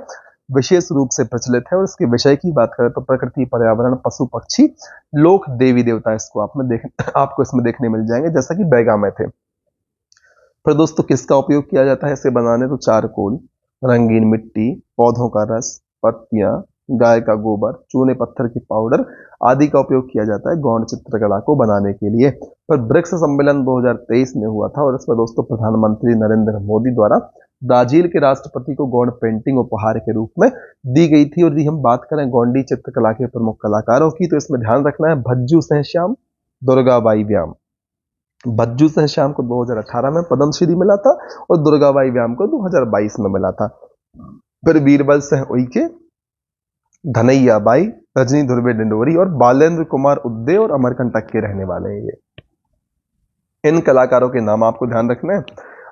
विशेष रूप से प्रचलित है। और इसके विषय की बात करें तो प्रकृति, पर्यावरण, पशु पक्षी, लोक, देवी देवता इसको आपको इसमें देखने मिल जाएंगे, जैसा कि बैगा में थे। फिर दोस्तों किसका उपयोग किया जाता है इसे बनाने, तो चारकोल, रंगीन मिट्टी, पौधों का रस, पत्तियां, गाय का गोबर, चूने पत्थर की पाउडर आदि का उपयोग किया जाता है गौड़ चित्रकला को बनाने के लिए। पर ब्रिक्स सम्मेलन 2023 में हुआ था और इसमें दोस्तों प्रधानमंत्री नरेंद्र मोदी द्वारा ब्राजील के राष्ट्रपति को गौड़ पेंटिंग उपहार के रूप में दी गई थी। और यदि हम बात करें गौंडी चित्रकला के प्रमुख कलाकारों की, तो इसमें ध्यान रखना है भज्जू सहश्याम, दुर्गाबाई व्याम। भज्जू सहश्याम को 2018 में पद्मश्री मिला था और दुर्गाबाई व्याम को 2022 में मिला था। फिर बीरबल सिंह उइके, धनैया बाई, रजनी धुर्वे डिंडोरी और बालेंद्र कुमार उद्दे और अमरकंटक के रहने वाले हैं ये। इन कलाकारों के नाम आपको ध्यान रखना है।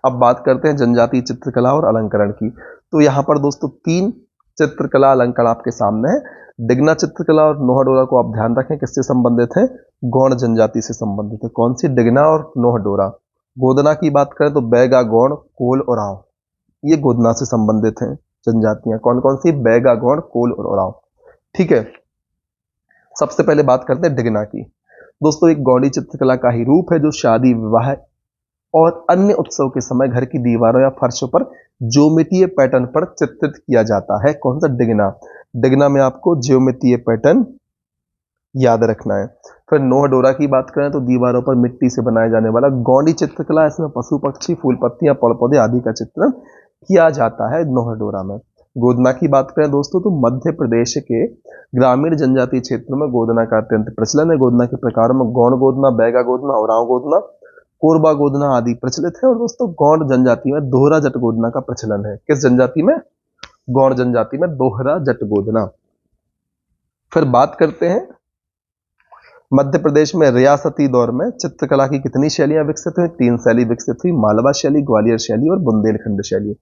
अब बात करते हैं जनजातीय चित्रकला और अलंकरण की। तो यहाँ पर दोस्तों 3 चित्रकला अलंकरण आपके सामने है। डिगना चित्रकला और नोहडोरा को आप ध्यान रखें किससे संबंधित है, गौड़ जनजाति से संबंधित है। कौन सी, डिगना और नोहडोरा। गोदना की बात करें तो बैगा, गौड़, कोल, उरांव, ये गोदना से संबंधित हैं जनजातियां। कौन कौन सी, बैगा, गौड़, कोल और उरांव। ठीक है, सबसे पहले बात करते हैं डिगना की। दोस्तों एक गौड़ी चित्रकला का ही रूप है जो शादी, विवाह और अन्य उत्सव के समय घर की दीवारों या फर्शों पर ज्योमेट्रीय पैटर्न पर चित्रित किया जाता है। कौन सा, डिगना। डिगना में आपको ज्योमेट्रीय पैटर्न याद रखना है। फिर नोहडोरा की बात करें तो दीवारों पर मिट्टी से बनाया जाने वाला गौड़ी चित्रकला, इसमें पशु पक्षी, फूल पत्तियां, पेड़ पौधे आदि का चित्रण किया जाता है नोहडोरा में। गोदना की बात करें दोस्तों तो मध्य प्रदेश के ग्रामीण जनजातीय क्षेत्रों में गोदना का अत्यंत प्रचलन है। गोदना के प्रकारों में गौड़ गोदना, बैगा गोदना, उरांव गोदना, कोरबा गोदना आदि प्रचलित है। और दोस्तों गौड़ जनजाति में दोहरा जट गोदना का प्रचलन है। किस जनजाति में, गौड़ जनजाति में दोहरा जट गोदना। फिर बात करते हैं मध्य प्रदेश में रियासती दौर में चित्रकला की कितनी शैलियां विकसित हुई, 3 शैली विकसित हुई, मालवा शैली, ग्वालियर शैली और बुंदेलखंड शैली।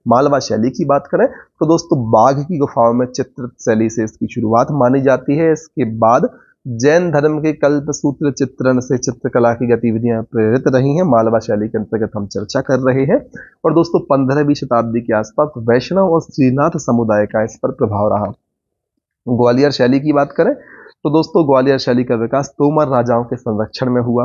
मालवा शैली की बात करें तो दोस्तों बाघ की गुफाओं में चित्रित शैली से इसकी शुरुआत मानी जाती है। इसके बाद जैन धर्म के कल्पसूत्र चित्रण से चित्रकला की गतिविधियां प्रेरित रही हैं। मालवा शैली के अंतर्गत हम चर्चा कर रहे हैं। और दोस्तों 15वीं शताब्दी के आसपास वैष्णव और श्रीनाथ समुदाय का इस पर प्रभाव रहा। ग्वालियर शैली की बात करें तो दोस्तों ग्वालियर शैली का विकास तोमर राजाओं के संरक्षण में हुआ।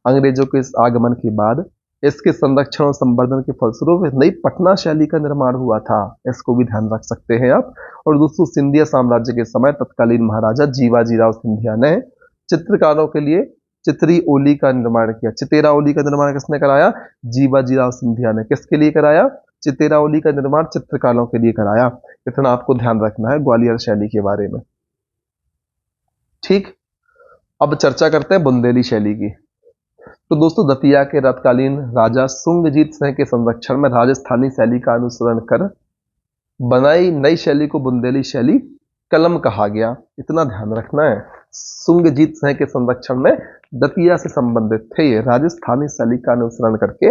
अंग्रेजों के इस आगमन के बाद इसके संरक्षण और संवर्धन के फलस्वरूप नई पटना शैली का निर्माण हुआ था। इसको भी ध्यान रख सकते हैं आप। और दोस्तों सिंधिया साम्राज्य के समय तत्कालीन महाराजा जीवाजीराव सिंधिया ने चित्रकारों के लिए चितरी ओली का निर्माण किया। चितेरा ओली का निर्माण किसने कराया, जीवाजीराव सिंधिया ने। किसके लिए कराया, चितेरा ओली का निर्माण चित्रकारों के लिए कराया। इतना आपको ध्यान रखना है ग्वालियर शैली के बारे में। ठीक, अब चर्चा करते हैं बुंदेली शैली की। तो दोस्तों दतिया के तत्कालीन राजा सुंगजीत सिंह के संरक्षण में राजस्थानी शैली का अनुसरण कर बनाई नई शैली को बुंदेली शैली कलम कहा गया। इतना ध्यान रखना है। सुंगजीत सिंह के संरक्षण में दतिया से संबंधित थे ये। राजस्थानी शैली का अनुसरण करके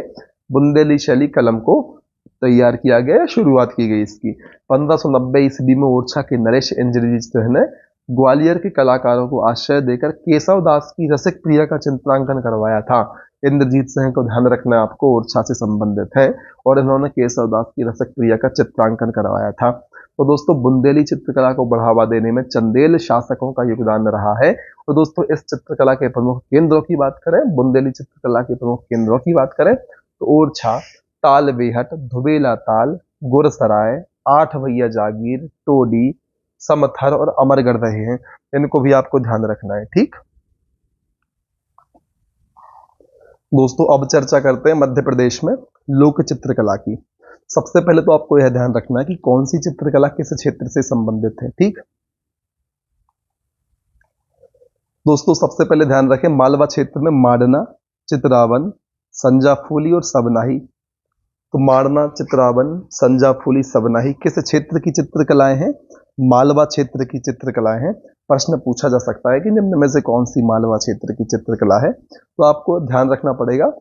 बुंदेली शैली कलम को तैयार किया गया, शुरुआत की गई इसकी। 1590 ईस्वी में ओरछा के नरेश इंद्रजीत सिंह ने ग्वालियर के कलाकारों को आश्रय देकर केशव दास की रसिक प्रिया का चित्रांकन करवाया था। इंद्रजीत सिंह को ध्यान रखना आपको, ओरछा से संबंधित है और इन्होंने केशव दास की रसिक प्रिया का चित्रांकन करवाया था। तो दोस्तों बुंदेली चित्रकला को बढ़ावा देने में चंदेल शासकों का योगदान रहा है। और दोस्तों इस चित्रकला के प्रमुख केंद्रों की बात करें, बुंदेली चित्रकला के प्रमुख केंद्रों की बात करें तो ओरछा, तालबेहट, धुबेला ताल, गुरसराय, 8 भैया जागीर, टोडी, समथर और अमरगढ़ रहे हैं। इनको भी आपको ध्यान रखना है। ठीक दोस्तों, अब चर्चा करते हैं मध्य प्रदेश में लोक चित्रकला की। सबसे पहले तो आपको यह ध्यान रखना है कि कौन सी चित्रकला किस क्षेत्र से संबंधित है। ठीक दोस्तों, सबसे पहले ध्यान रखें मालवा क्षेत्र में माडना, चित्रावन, संजाफूली और सबनाही। तो माडना, चित्रावन, संजाफूली, सबनाही किस क्षेत्र की चित्रकलाएं हैं, मालवा क्षेत्र की चित्रकलाएं हैं। प्रश्न पूछा जा सकता है कि निम्न में से कौन सी मालवा क्षेत्र की चित्रकला है। तो आपको ध्यान रखना पड़ेगा,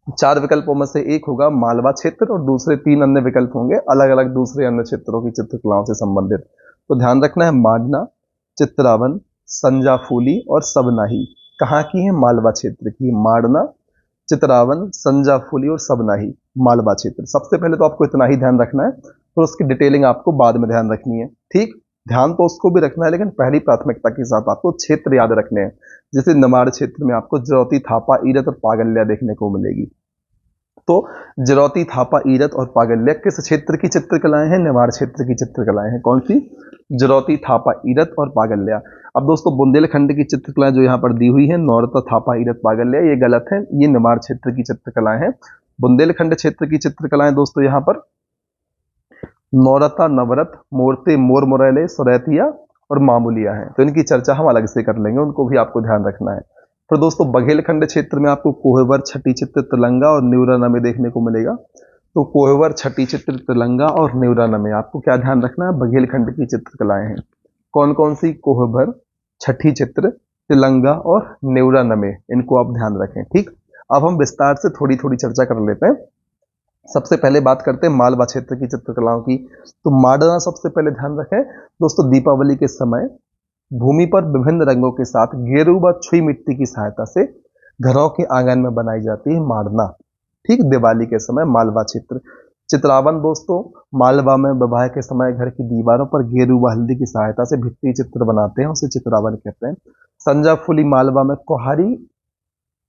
4 विकल्पों में से एक होगा मालवा क्षेत्र और दूसरे 3 अन्य विकल्प होंगे अलग अलग दूसरे अन्य क्षेत्रों की चित्रकलाओं से संबंधित। तो ध्यान रखना है माडना, चित्रावन, संजाफूली और सबनाही कहाँ की है, मालवा क्षेत्र की। माडना, चित्रावन, संजाफूली और सबनाही मालवा क्षेत्र। सबसे पहले तो आपको इतना ही ध्यान रखना है, तो उसकी डिटेलिंग आपको बाद में ध्यान रखनी है। ठीक, ध्यान तो उसको भी रखना है लेकिन पहली प्राथमिकता के साथ आपको क्षेत्र याद रखने हैं। जैसे निमाड़ क्षेत्र में आपको जरौती, थापा, ईरत और पागल्या देखने को मिलेगी। तो जरौती, थापा, ईरत और पागल्या किस क्षेत्र की चित्रकलाएं हैं, निमाड़ क्षेत्र की चित्रकलाएं हैं। कौन सी, जरौती, थापा, ईरत और पागल्या। अब दोस्तों बुंदेलखंड की चित्रकला जो यहाँ पर दी हुई है, नौरता, थापा, ईरत, पागल्या, ये गलत है, ये निमाड़ क्षेत्र की चित्रकलाएं हैं। बुंदेलखंड क्षेत्र की चित्रकलाएं दोस्तों यहाँ पर नौरता, नवरत, मोरते, मोर मुरैले, सुरैतिया और मामूलिया हैं। तो इनकी चर्चा हम अलग से कर लेंगे, उनको भी आपको ध्यान रखना है। फिर दोस्तों बघेलखंड क्षेत्र में आपको कोहबर, छठी चित्र, तिलंगा और न्यूराना में देखने को मिलेगा। तो कोहबर, छठी चित्र, तिलंगा और न्यूराना में आपको क्या ध्यान रखना है, बघेलखंड की चित्रकलाएं हैं। कौन कौन सी, कोहबर, छठी चित्र, तिलंगा और न्यूराना में, इनको आप ध्यान रखें। ठीक, अब हम विस्तार से थोड़ी थोड़ी चर्चा कर लेते हैं। सबसे पहले बात करते हैं मालवा क्षेत्र की चित्रकलाओं की। तो माडना सबसे पहले ध्यान रखें दोस्तों, दीपावली के समय भूमि पर विभिन्न रंगों के साथ गेरू व छुई मिट्टी की सहायता से घरों के आंगन में बनाई जाती है माडना। ठीक, दिवाली के समय मालवा चित्र। चित्रावन दोस्तों, मालवा में विवाह के समय घर की दीवारों पर गेरू व हल्दी की सहायता से भित्ति चित्र बनाते हैं, उसे चित्रावन कहते हैं। संजा फुली मालवा में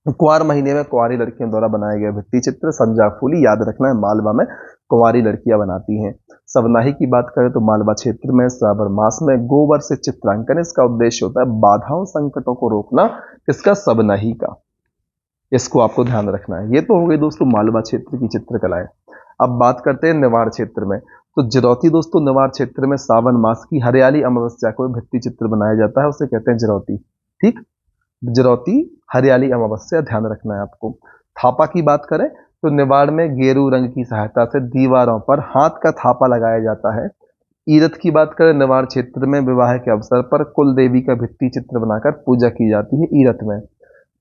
कुंवार महीने में कुंवारी लड़कियों द्वारा बनाए गए भित्ति चित्र। संजा फूली, याद रखना है, मालवा में कुंवारी लड़कियां बनाती हैं। सबनाही की बात करें तो मालवा क्षेत्र में श्रावण मास में गोबर से चित्रांकन, इसका उद्देश्य होता है बाधाओं संकटों को रोकना, इसका सबनाही का, इसको आपको ध्यान रखना है। ये तो हो गई दोस्तों मालवा क्षेत्र की चित्रकलाएं। अब बात करते हैं निवाड़ क्षेत्र में। तो जरौती दोस्तों, निवाड़ क्षेत्र में सावन मास की हरियाली अमावस्या को भित्ति चित्र बनाया जाता है, उसे कहते हैं जरौती। ठीक, जरौती, हरियाली अमावस्या, ध्यान रखना है आपको। थापा की बात करें तो निवाड़ में गेरू रंग की सहायता से दीवारों पर हाथ का थापा लगाया जाता है। ईरत की बात करें, निवाड़ क्षेत्र में विवाह के अवसर पर कुल देवी का भित्ति चित्र बनाकर पूजा की जाती है ईरत में।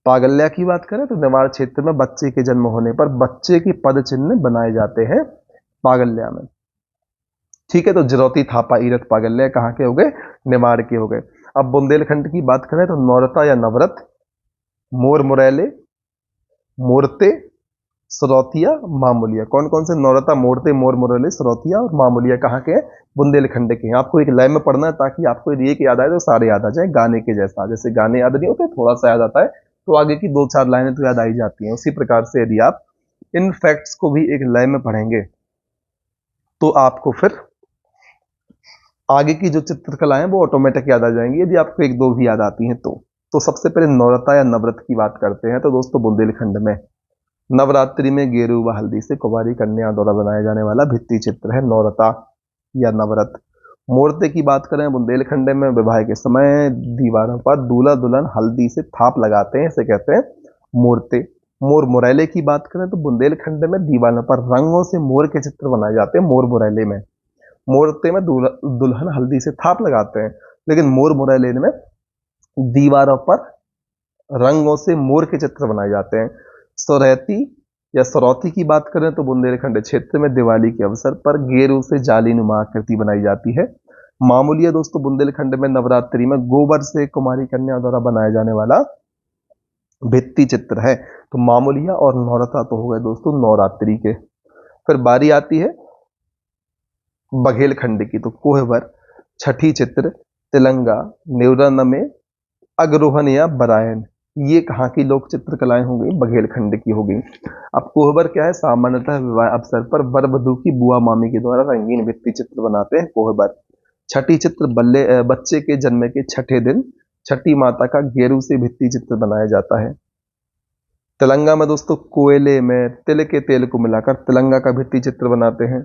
पागल्या की बात करें तो निवाड़ क्षेत्र में बच्चे के जन्म होने पर बच्चे के पद चिन्ह बनाए जाते हैं पागल्या में। ठीक है, तो जरौती, थापा, ईरत, पागल्या कहाँ के हो गए, निवाड़ के हो गए। अब बुंदेलखंड की बात करें तो नौरता या नवरत, मोर मुरैले, मोरते, सरौतिया, मामूलिया। कौन कौन से, नौरता, मोरते, मोर मुरैले, सरौतिया और मामूलिया कहाँ के हैं, बुंदेलखंड के हैं। आपको एक लाइन में पढ़ना है ताकि आपको एक याद आए तो सारे याद आ जाए, गाने के जैसा। जैसे गाने याद नहीं होते, थोड़ा सा याद आता है तो आगे की 2-4 लाइनें तो याद आ ही जाती हैं। उसी प्रकार से यदि आप इन फैक्ट्स को भी एक लाइन में पढ़ेंगे तो आपको फिर आगे की जो चित्रकला है वो ऑटोमेटिक याद आ जाएंगी, यदि आपको 1-2 भी याद आती हैं तो सबसे पहले नौरता या नवरत की बात करते हैं। तो दोस्तों बुंदेलखंड में नवरात्रि में गेरू व हल्दी से कुंवारी कन्या द्वारा बनाया जाने वाला भित्ति चित्र है नौरता या नवरत। मोरते की बात करें, बुंदेलखंड में विवाह के समय दीवारों पर दूल्हा दुल्हन हल्दी से थाप लगाते हैं, इसे कहते हैं मोरते। मोर मुरैले की बात करें तो बुंदेलखंड में दीवारों पर रंगों से मोर के चित्र बनाए जाते हैं मोर मुरैले में। मोरते में दुल्हन हल्दी से थाप लगाते हैं, लेकिन मोर मुरैले में दीवारों पर रंगों से मोर के चित्र बनाए जाते हैं। सुरैती या सरौती की बात करें तो बुंदेलखंड क्षेत्र में दिवाली के अवसर पर गेरू से जालीनुमा आकृति बनाई जाती है। मामूलिया दोस्तों, बुंदेलखंड में नवरात्रि में गोबर से कुमारी कन्या द्वारा बनाया जाने वाला भित्ति चित्र है। तो मामूलिया और नौरता तो हो गए दोस्तों नवरात्रि के। फिर बारी आती है बघेलखंड की। तो कोहबर, छठी चित्र, तिलंगा, न्यूराना में अग्रोहन या बरायन, ये कहाँ की लोक चित्रकलाएं हो गई, बघेलखंड की हो गई। अब कोहबर क्या है, सामान्यतः विवाह अवसर पर वर वधू की बुआ मामी के द्वारा रंगीन भित्ति चित्र बनाते हैं कोहबर। छठी चित्र बच्चे के जन्म के छठे दिन छठी माता का गेरू से भित्ति चित्र बनाया जाता है। तेलंगा में दोस्तों कोयले में तिल के तेल को मिलाकर तिलंगा का भित्ति चित्र बनाते हैं।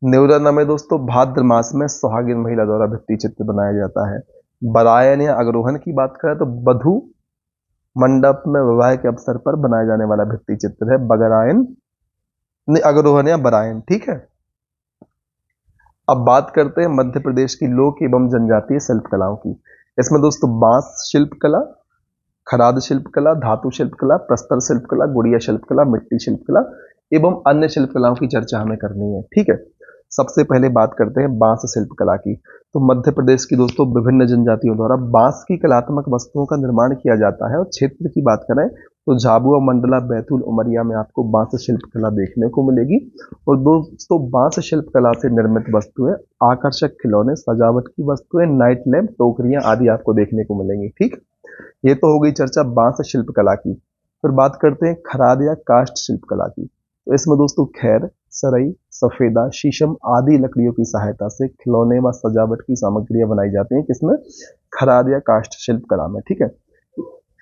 न्यूराना में दोस्तों भाद्र मास में सुहागिन महिला द्वारा भित्ति चित्र बनाया जाता है। बरायन या अग्रोहन की बात करें तो वधू मंडप में विवाह के अवसर पर बनाए जाने वाला भित्ति चित्र है बगरायन, अग्रोहन या बरायन। ठीक है, अब बात करते हैं मध्य प्रदेश की लोक एवं जनजातीय शिल्पकलाओं की। इसमें दोस्तों बांस शिल्पकला, खराद शिल्पकला, धातु शिल्पकला, प्रस्तर शिल्पकला, गुड़िया शिल्पकला, मिट्टी शिल्पकला एवं अन्य शिल्पकलाओं की चर्चा हमें करनी है। ठीक है, सबसे पहले बात करते हैं बांस शिल्पकला की। तो मध्य प्रदेश की दोस्तों विभिन्न जनजातियों द्वारा बांस की कलात्मक वस्तुओं का निर्माण किया जाता है। और क्षेत्र की बात करें तो झाबुआ, मंडला, बैतूल, उमरिया में आपको बांस शिल्पकला देखने को मिलेगी। और दोस्तों बांस शिल्पकला से निर्मित वस्तुएं आकर्षक खिलौने, सजावट की वस्तुएं, नाइट लैंप, टोकरियां आदि आपको देखने को मिलेंगी। ठीक, ये तो हो गई चर्चा बांस शिल्पकला की। फिर बात करते हैं खराद या काष्ठ शिल्पकला की। तो इसमें दोस्तों खैर, सरई, सफेदा, शीशम आदि लकड़ियों की सहायता से खिलौने व सजावट की सामग्रियां बनाई जाती हैं। किसमें? खराद या काष्ठ शिल्प कला में। ठीक है,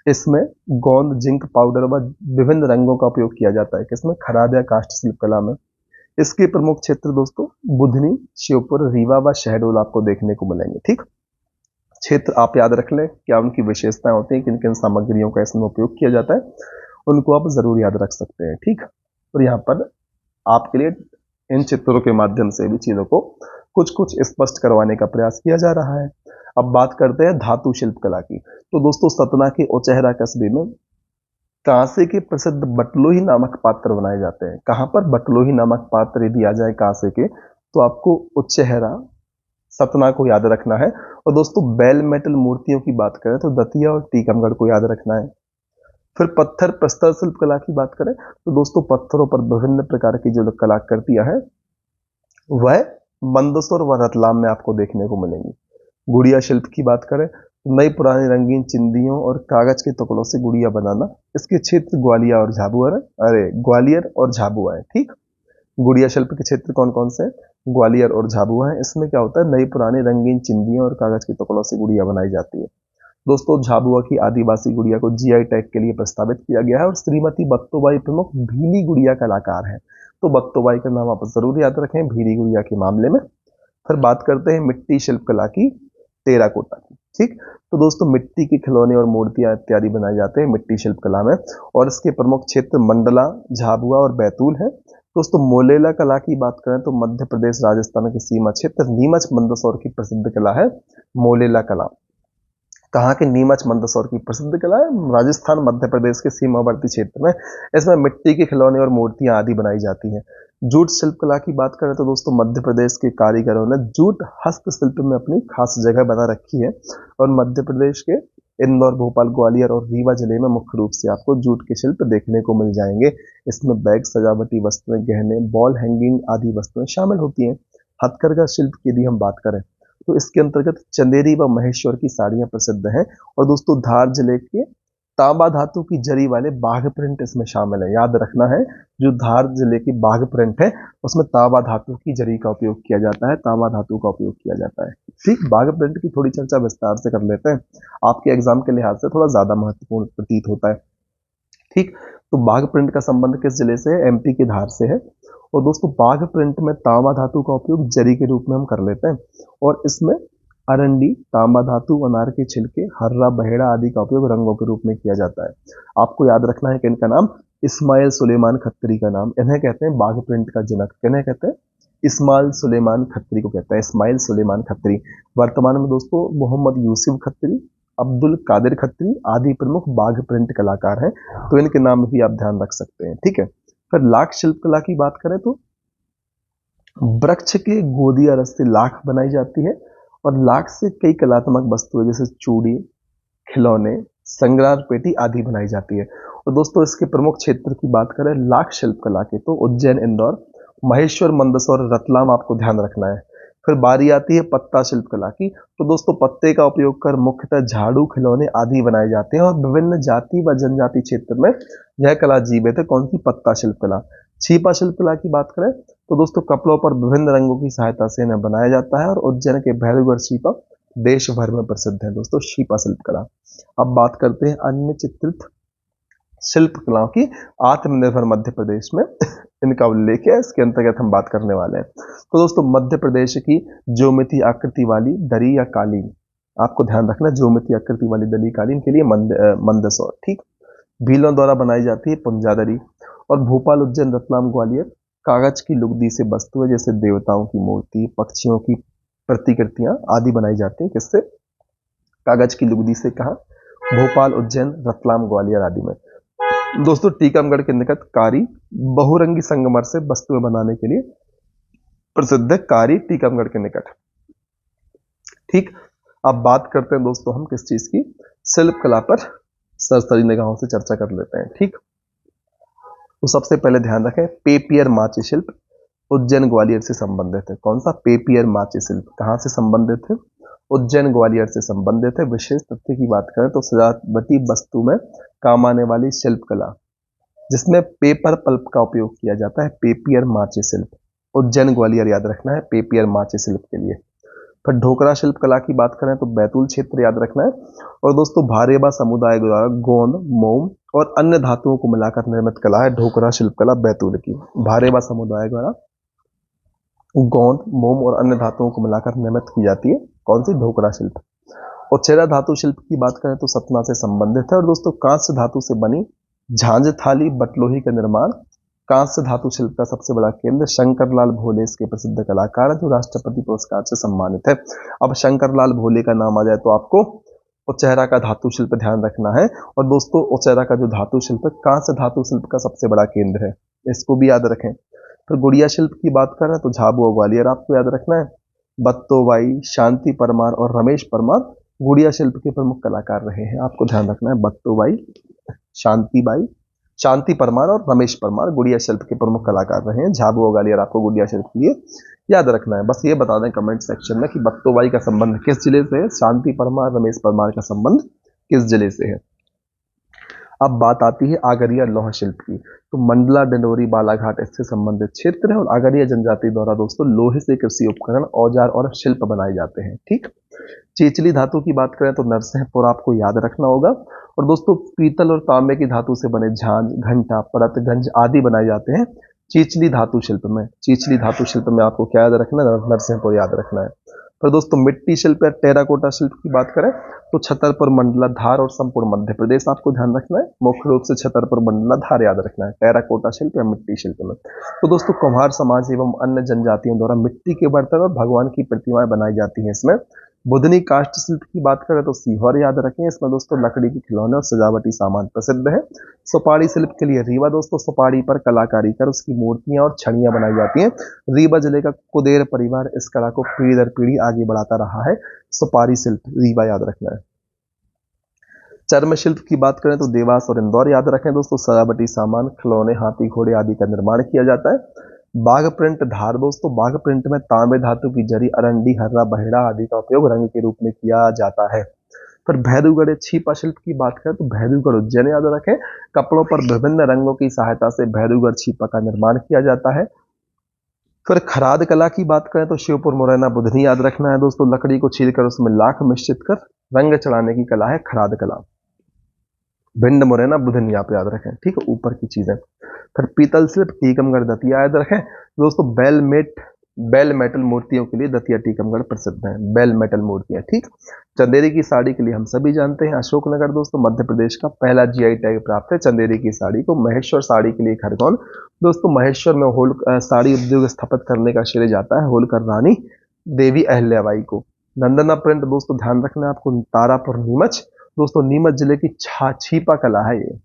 इसमें गोंद, जिंक पाउडर व विभिन्न रंगों का उपयोग किया जाता है। किसमें? खराद या काष्ठ शिल्प कला में। इसके प्रमुख क्षेत्र दोस्तों बुधनी, श्योपुर, रीवा व शहडोल आपको देखने को मिलेंगे। ठीक, क्षेत्र आप याद रख लें, क्या उनकी विशेषताएं होती हैं, किन किन सामग्रियों का इसमें उपयोग किया जाता है, उनको आप जरूर याद रख सकते हैं। ठीक, और यहाँ पर आपके लिए इन चित्रों के माध्यम से भी चीजों को कुछ कुछ स्पष्ट करवाने का प्रयास किया जा रहा है। अब बात करते हैं धातु शिल्प कला की। तो दोस्तों सतना के उचेहरा कस्बे में कांसे के प्रसिद्ध बटलोही नामक पात्र बनाए जाते हैं। कहां पर? बटलोही नामक पात्र यदि आ जाए कांसे के, तो आपको उचेहरा सतना को याद रखना है। और दोस्तों बेल मेटल मूर्तियों की बात करें तो दतिया और टीकमगढ़ को याद रखना है। फिर पत्थर प्रस्तर शिल्प कला की बात करें तो दोस्तों पत्थरों पर विभिन्न प्रकार की जो कलाकृतियां हैं वह मंदसौर व रतलाम में आपको देखने को मिलेंगी। गुड़िया शिल्प की बात करें तो नई पुरानी रंगीन चिंदियों और कागज के टुकड़ों से गुड़िया बनाना, इसके क्षेत्र ग्वालियर और झाबुआ है। ग्वालियर और झाबुआ है। ठीक, गुड़िया शिल्प के क्षेत्र कौन कौन से? ग्वालियर और झाबुआ है। इसमें क्या होता है? नई पुरानी रंगीन चिंदियों और कागज के टुकड़ों से गुड़िया बनाई जाती है। दोस्तों झाबुआ की आदिवासी गुड़िया को जीआई टैग के लिए प्रस्तावित किया गया है और श्रीमती बत्तोबाई प्रमुख भीली गुड़िया कलाकार है। तो बत्तोबाई का नाम आप जरूर याद रखें भीली गुड़िया के मामले में। फिर बात करते हैं मिट्टी शिल्प कला की, टेराकोटा की। ठीक, तो दोस्तों मिट्टी के खिलौने और मूर्तियां इत्यादि बनाए जाते हैं मिट्टी शिल्प कला में, और इसके प्रमुख क्षेत्र मंडला, झाबुआ और बैतूल है। दोस्तों मोलेला कला की बात करें तो मध्य प्रदेश राजस्थान के सीमा क्षेत्र नीमच मंदसौर की प्रसिद्ध कला है मोलेला कला। कहाँ के? नीमच मंदसौर की प्रसिद्ध कला है, राजस्थान मध्य प्रदेश के सीमावर्ती क्षेत्र में। इसमें मिट्टी के खिलौने और मूर्तियां आदि बनाई जाती हैं। जूट शिल्प कला की बात करें तो दोस्तों मध्य प्रदेश के कारीगरों ने जूट हस्तशिल्प में अपनी खास जगह बना रखी है, और मध्य प्रदेश के इंदौर, भोपाल, ग्वालियर और रीवा जिले में मुख्य रूप से आपको जूट के शिल्प देखने को मिल जाएंगे। इसमें बैग, सजावटी वस्तुएं, गहने, बॉल हैंगिंग आदि वस्तुएं शामिल होती हैं। हथकरघा शिल्प की यदि हम बात करें तो इसके अंतर्गत चंदेरी व महेश्वर की साड़ियां प्रसिद्ध हैं। और दोस्तों धार जिले के तांबा धातु की जरी वाले बाघ प्रिंट इसमें शामिल है। याद रखना है, जो धार जिले की बाघ प्रिंट है उसमें तांबा धातु की जरी का उपयोग किया जाता है, तांबा धातु का उपयोग किया जाता है। ठीक, बाघ प्रिंट की थोड़ी चर्चा विस्तार से कर लेते हैं, आपके एग्जाम के लिहाज से थोड़ा ज्यादा महत्वपूर्ण प्रतीत होता है। ठीक, तो बाघ प्रिंट का संबंध किस जिले से है? एमपी के धार से है। और दोस्तों बाघ प्रिंट में तांबा धातु का उपयोग जरी के रूप में हम कर लेते हैं, और इसमें अरंडी, तांबा धातु, अनार के छिलके, हर्रा, बहेड़ा आदि का उपयोग रंगों के रूप में किया जाता है। आपको याद रखना है कि इनका नाम इस्माइल सुलेमान खत्री का नाम, इन्हें कहते हैं बाघ प्रिंट का जनक। किन्हें कहते हैं? इस्माइल सुलेमान खत्री को कहते हैं, इस्माइल सुलेमान खत्री। वर्तमान में दोस्तों मोहम्मद यूसुफ खत्री, अब्दुल कादिर खत्री आदि प्रमुख बाघ प्रिंट कलाकार हैं, तो इनके नाम भी आप ध्यान रख सकते हैं। ठीक है, फिर लाख शिल्प कला की बात करें तो वृक्ष के गोदिया रस से लाख बनाई जाती है, और लाख से कई कलात्मक वस्तुएं जैसे चूड़ी, खिलौने, संग्रह पेटी आदि बनाई जाती है। और दोस्तों इसके प्रमुख क्षेत्र की बात करें लाख शिल्प कला के तो उज्जैन, इंदौर, महेश्वर, मंदसौर, रतलाम आपको ध्यान रखना है। फिर बारी आती है पत्ता शिल्प कला की। तो दोस्तों पत्ते का उपयोग कर मुख्यतः झाड़ू, खिलौने आदि बनाए जाते हैं, और विभिन्न जाति व जनजाति क्षेत्र में यह कला जीवित है। कौन सी? पत्ता शिल्प कला। छीपा शिल्प कला की बात करें तो दोस्तों कपड़ों पर विभिन्न रंगों की सहायता से इन्हें बनाया जाता है, और उज्जैन के भैरवगढ़ छीपा देश भर में प्रसिद्ध है दोस्तों छीपा शिल्प कला। अब बात करते हैं अन्य चित्रित शिल्प कलाओं की। आत्मनिर्भर मध्य प्रदेश में इनका उल्लेख है, इसके अंतर्गत हम बात करने वाले हैं। तो दोस्तों मध्य प्रदेश की ज्योमेट्री आकृति वाली दरी या कालीन, आपको ध्यान रखना, ज्योमेट्री आकृति वाली दरी कालीन के लिए मंदसौर। ठीक, भीलों द्वारा बनाई जाती है पुंजादरी। और भोपाल, उज्जैन, रतलाम, ग्वालियर कागज की लुगदी से वस्तुएं जैसे देवताओं की मूर्ति, पक्षियों की प्रतिकृतियां आदि बनाई जाती है। किससे? कागज की लुगदी से। कहा? भोपाल, उज्जैन, रतलाम, ग्वालियर आदि में। दोस्तों टीकमगढ़ के निकट कारी बहुरंगी संगमर से वस्तुएं बनाने के लिए प्रसिद्ध है, कारी टीकमगढ़ के निकट। ठीक, अब बात करते हैं दोस्तों हम किस चीज की? शिल्प कला पर सरसरी निगाहों से चर्चा कर लेते हैं। ठीक, तो सबसे पहले ध्यान रखें पेपियर माची शिल्प उज्जैन ग्वालियर से संबंधित है। कौन सा? पेपियर माची शिल्प कहां से संबंधित है? उज्जैन ग्वालियर से संबंधित है। विशेष तथ्य की बात करें तो सजावटी वस्तु में काम आने वाली शिल्प कला जिसमें पेपर पल्प का उपयोग किया जाता है, पेपियर माची शिल्प। उज्जैन ग्वालियर याद रखना है पेपियर माची शिल्प के लिए। फिर ढोकरा शिल्प कला की बात करें तो बैतूल क्षेत्र याद रखना है। और दोस्तों भारेबा समुदाय द्वारा गोंद, मोम और अन्य धातुओं को मिलाकर निर्मित कला है ढोकरा शिल्प कला बैतूल की। भारेबा समुदाय द्वारा गोंद, मोम और अन्य धातुओं को मिलाकर निर्मित की जाती है कौन सी? ढोकरा शिल्प। उचेरा धातु शिल्प की बात करें तो सतना से संबंधित है। और दोस्तों कांस्य धातु से बनी झांझ थाली बटलोही का निर्माण कांस्य धातु शिल्प का सबसे बड़ा केंद्र शंकरलाल भोले इसके प्रसिद्ध कलाकार है जो राष्ट्रपति पुरस्कार से सम्मानित है। अब शंकरलाल भोले का नाम आ जाए तो आपको उचेहरा का धातु शिल्प ध्यान रखना है। और दोस्तों उचेहरा का जो धातु शिल्प है कांस्य धातु शिल्प का सबसे बड़ा केंद्र है, इसको भी याद रखें। फिर गुड़िया शिल्प की बात करें तो झाबुआ ग्वालियर आपको याद रखना है। बत्तोबाई, शांति परमार और रमेश परमार गुड़िया शिल्प के प्रमुख कलाकार रहे हैं, आपको ध्यान रखना है। बत्तोबाई, शांति परमार और रमेश परमार गुड़िया शिल्प के प्रमुख कलाकार रहे हैं। झाबुआ ग्वालियर आपको गुड़िया शिल्प के लिए याद रखना है। बस ये बता दें कमेंट सेक्शन में कि बत्तोबाई का संबंध किस जिले से है, शांति परमार, रमेश परमार का संबंध किस जिले से है। अब बात आती है आगरिया लौह शिल्प की। तो मंडला, डिंडोरी, बालाघाट इससे संबंधित क्षेत्र है। और आगरिया जनजाति द्वारा दोस्तों लोहे से कृषि उपकरण, औजार और शिल्प बनाए जाते हैं। ठीक। चीचली धातु की बात करें तो नरसिंहपुर आपको याद रखना होगा। और दोस्तों पीतल और तांबे की धातु से बने झांझ, घंटा, परत, गंज आदि बनाए जाते हैं चीचली धातु शिल्प में। चीचली धातु शिल्प में आपको क्या याद रखना है? नरसिंहपुर याद रखना है। फिर दोस्तों मिट्टी शिल्प या टेराकोटा शिल्प की बात करें तो छतरपुर, मंडला, धार और संपूर्ण मध्य प्रदेश आपको ध्यान रखना है। मुख्य रूप से छतरपुर, मंडला, धार याद रखना है टेराकोटा शिल्प या मिट्टी शिल्प में। तो दोस्तों कुम्हार समाज एवं अन्य जनजातियों द्वारा मिट्टी के बर्तन और भगवान की प्रतिमाएं बनाई जाती हैं इसमें। बुधनी काष्ठ शिल्प की बात करें तो सीहोर याद रखें। इसमें दोस्तों लकड़ी के खिलौने और सजावटी सामान प्रसिद्ध है। सुपारी शिल्प के लिए रीवा, दोस्तों सुपारी पर कलाकारी कर उसकी मूर्तियां और छड़ियां बनाई जाती हैं। रीवा जिले का कुदेर परिवार इस कला को पीढ़ी दर पीढ़ी आगे बढ़ाता रहा है। सुपारी शिल्प रीवा याद रखना है। चर्म शिल्प की बात करें तो देवास और इंदौर याद रखें। दोस्तों सजावटी सामान, खिलौने, हाथी घोड़े आदि का निर्माण किया जाता है। बाघ प्रिंट धार, दोस्तों बाघ प्रिंट में तांबे धातु की जरी, अरंडी, हर्रा, बहेड़ा आदि का उपयोग रंग के रूप में किया जाता है। फिर भैरूगढ़ छीपा शिल्प की बात करें तो भैरूगढ़ उज्जैन याद रखें। कपड़ों पर विभिन्न रंगों की सहायता से भैरूगढ़ छीपा का निर्माण किया जाता है। फिर खराद कला की बात करें तो शिवपुर, मुरैना, बुधनी याद रखना है। दोस्तों लकड़ी को छीलकर उसमें लाख मिश्रित कर रंग चढ़ाने की कला है खराद कला। भिंड, मुरैना, बुधनी आप याद रखें। ठीक है, ऊपर की चीजें। फिर पीतल शिल्प टीकमगढ़, दतिया याद रखें। दोस्तों बेल मेटल मूर्तियों के लिए दतिया टीकमगढ़ प्रसिद्ध है। बेल मेटल मूर्तियां। ठीक। चंदेरी की साड़ी के लिए हम सभी जानते हैं अशोकनगर, दोस्तों मध्य प्रदेश का पहला जीआई टैग प्राप्त है चंदेरी की साड़ी को। महेश्वर साड़ी के लिए खरगोन, दोस्तों महेश्वर में साड़ी उद्योग स्थापित करने का श्रेय जाता है होलकर रानी देवी अहल्याबाई को। नंदना प्रिंट, दोस्तों ध्यान रखना है आपको, तारापुर, नीमच, दोस्तों नीमच जिले की छीपा कला है ये।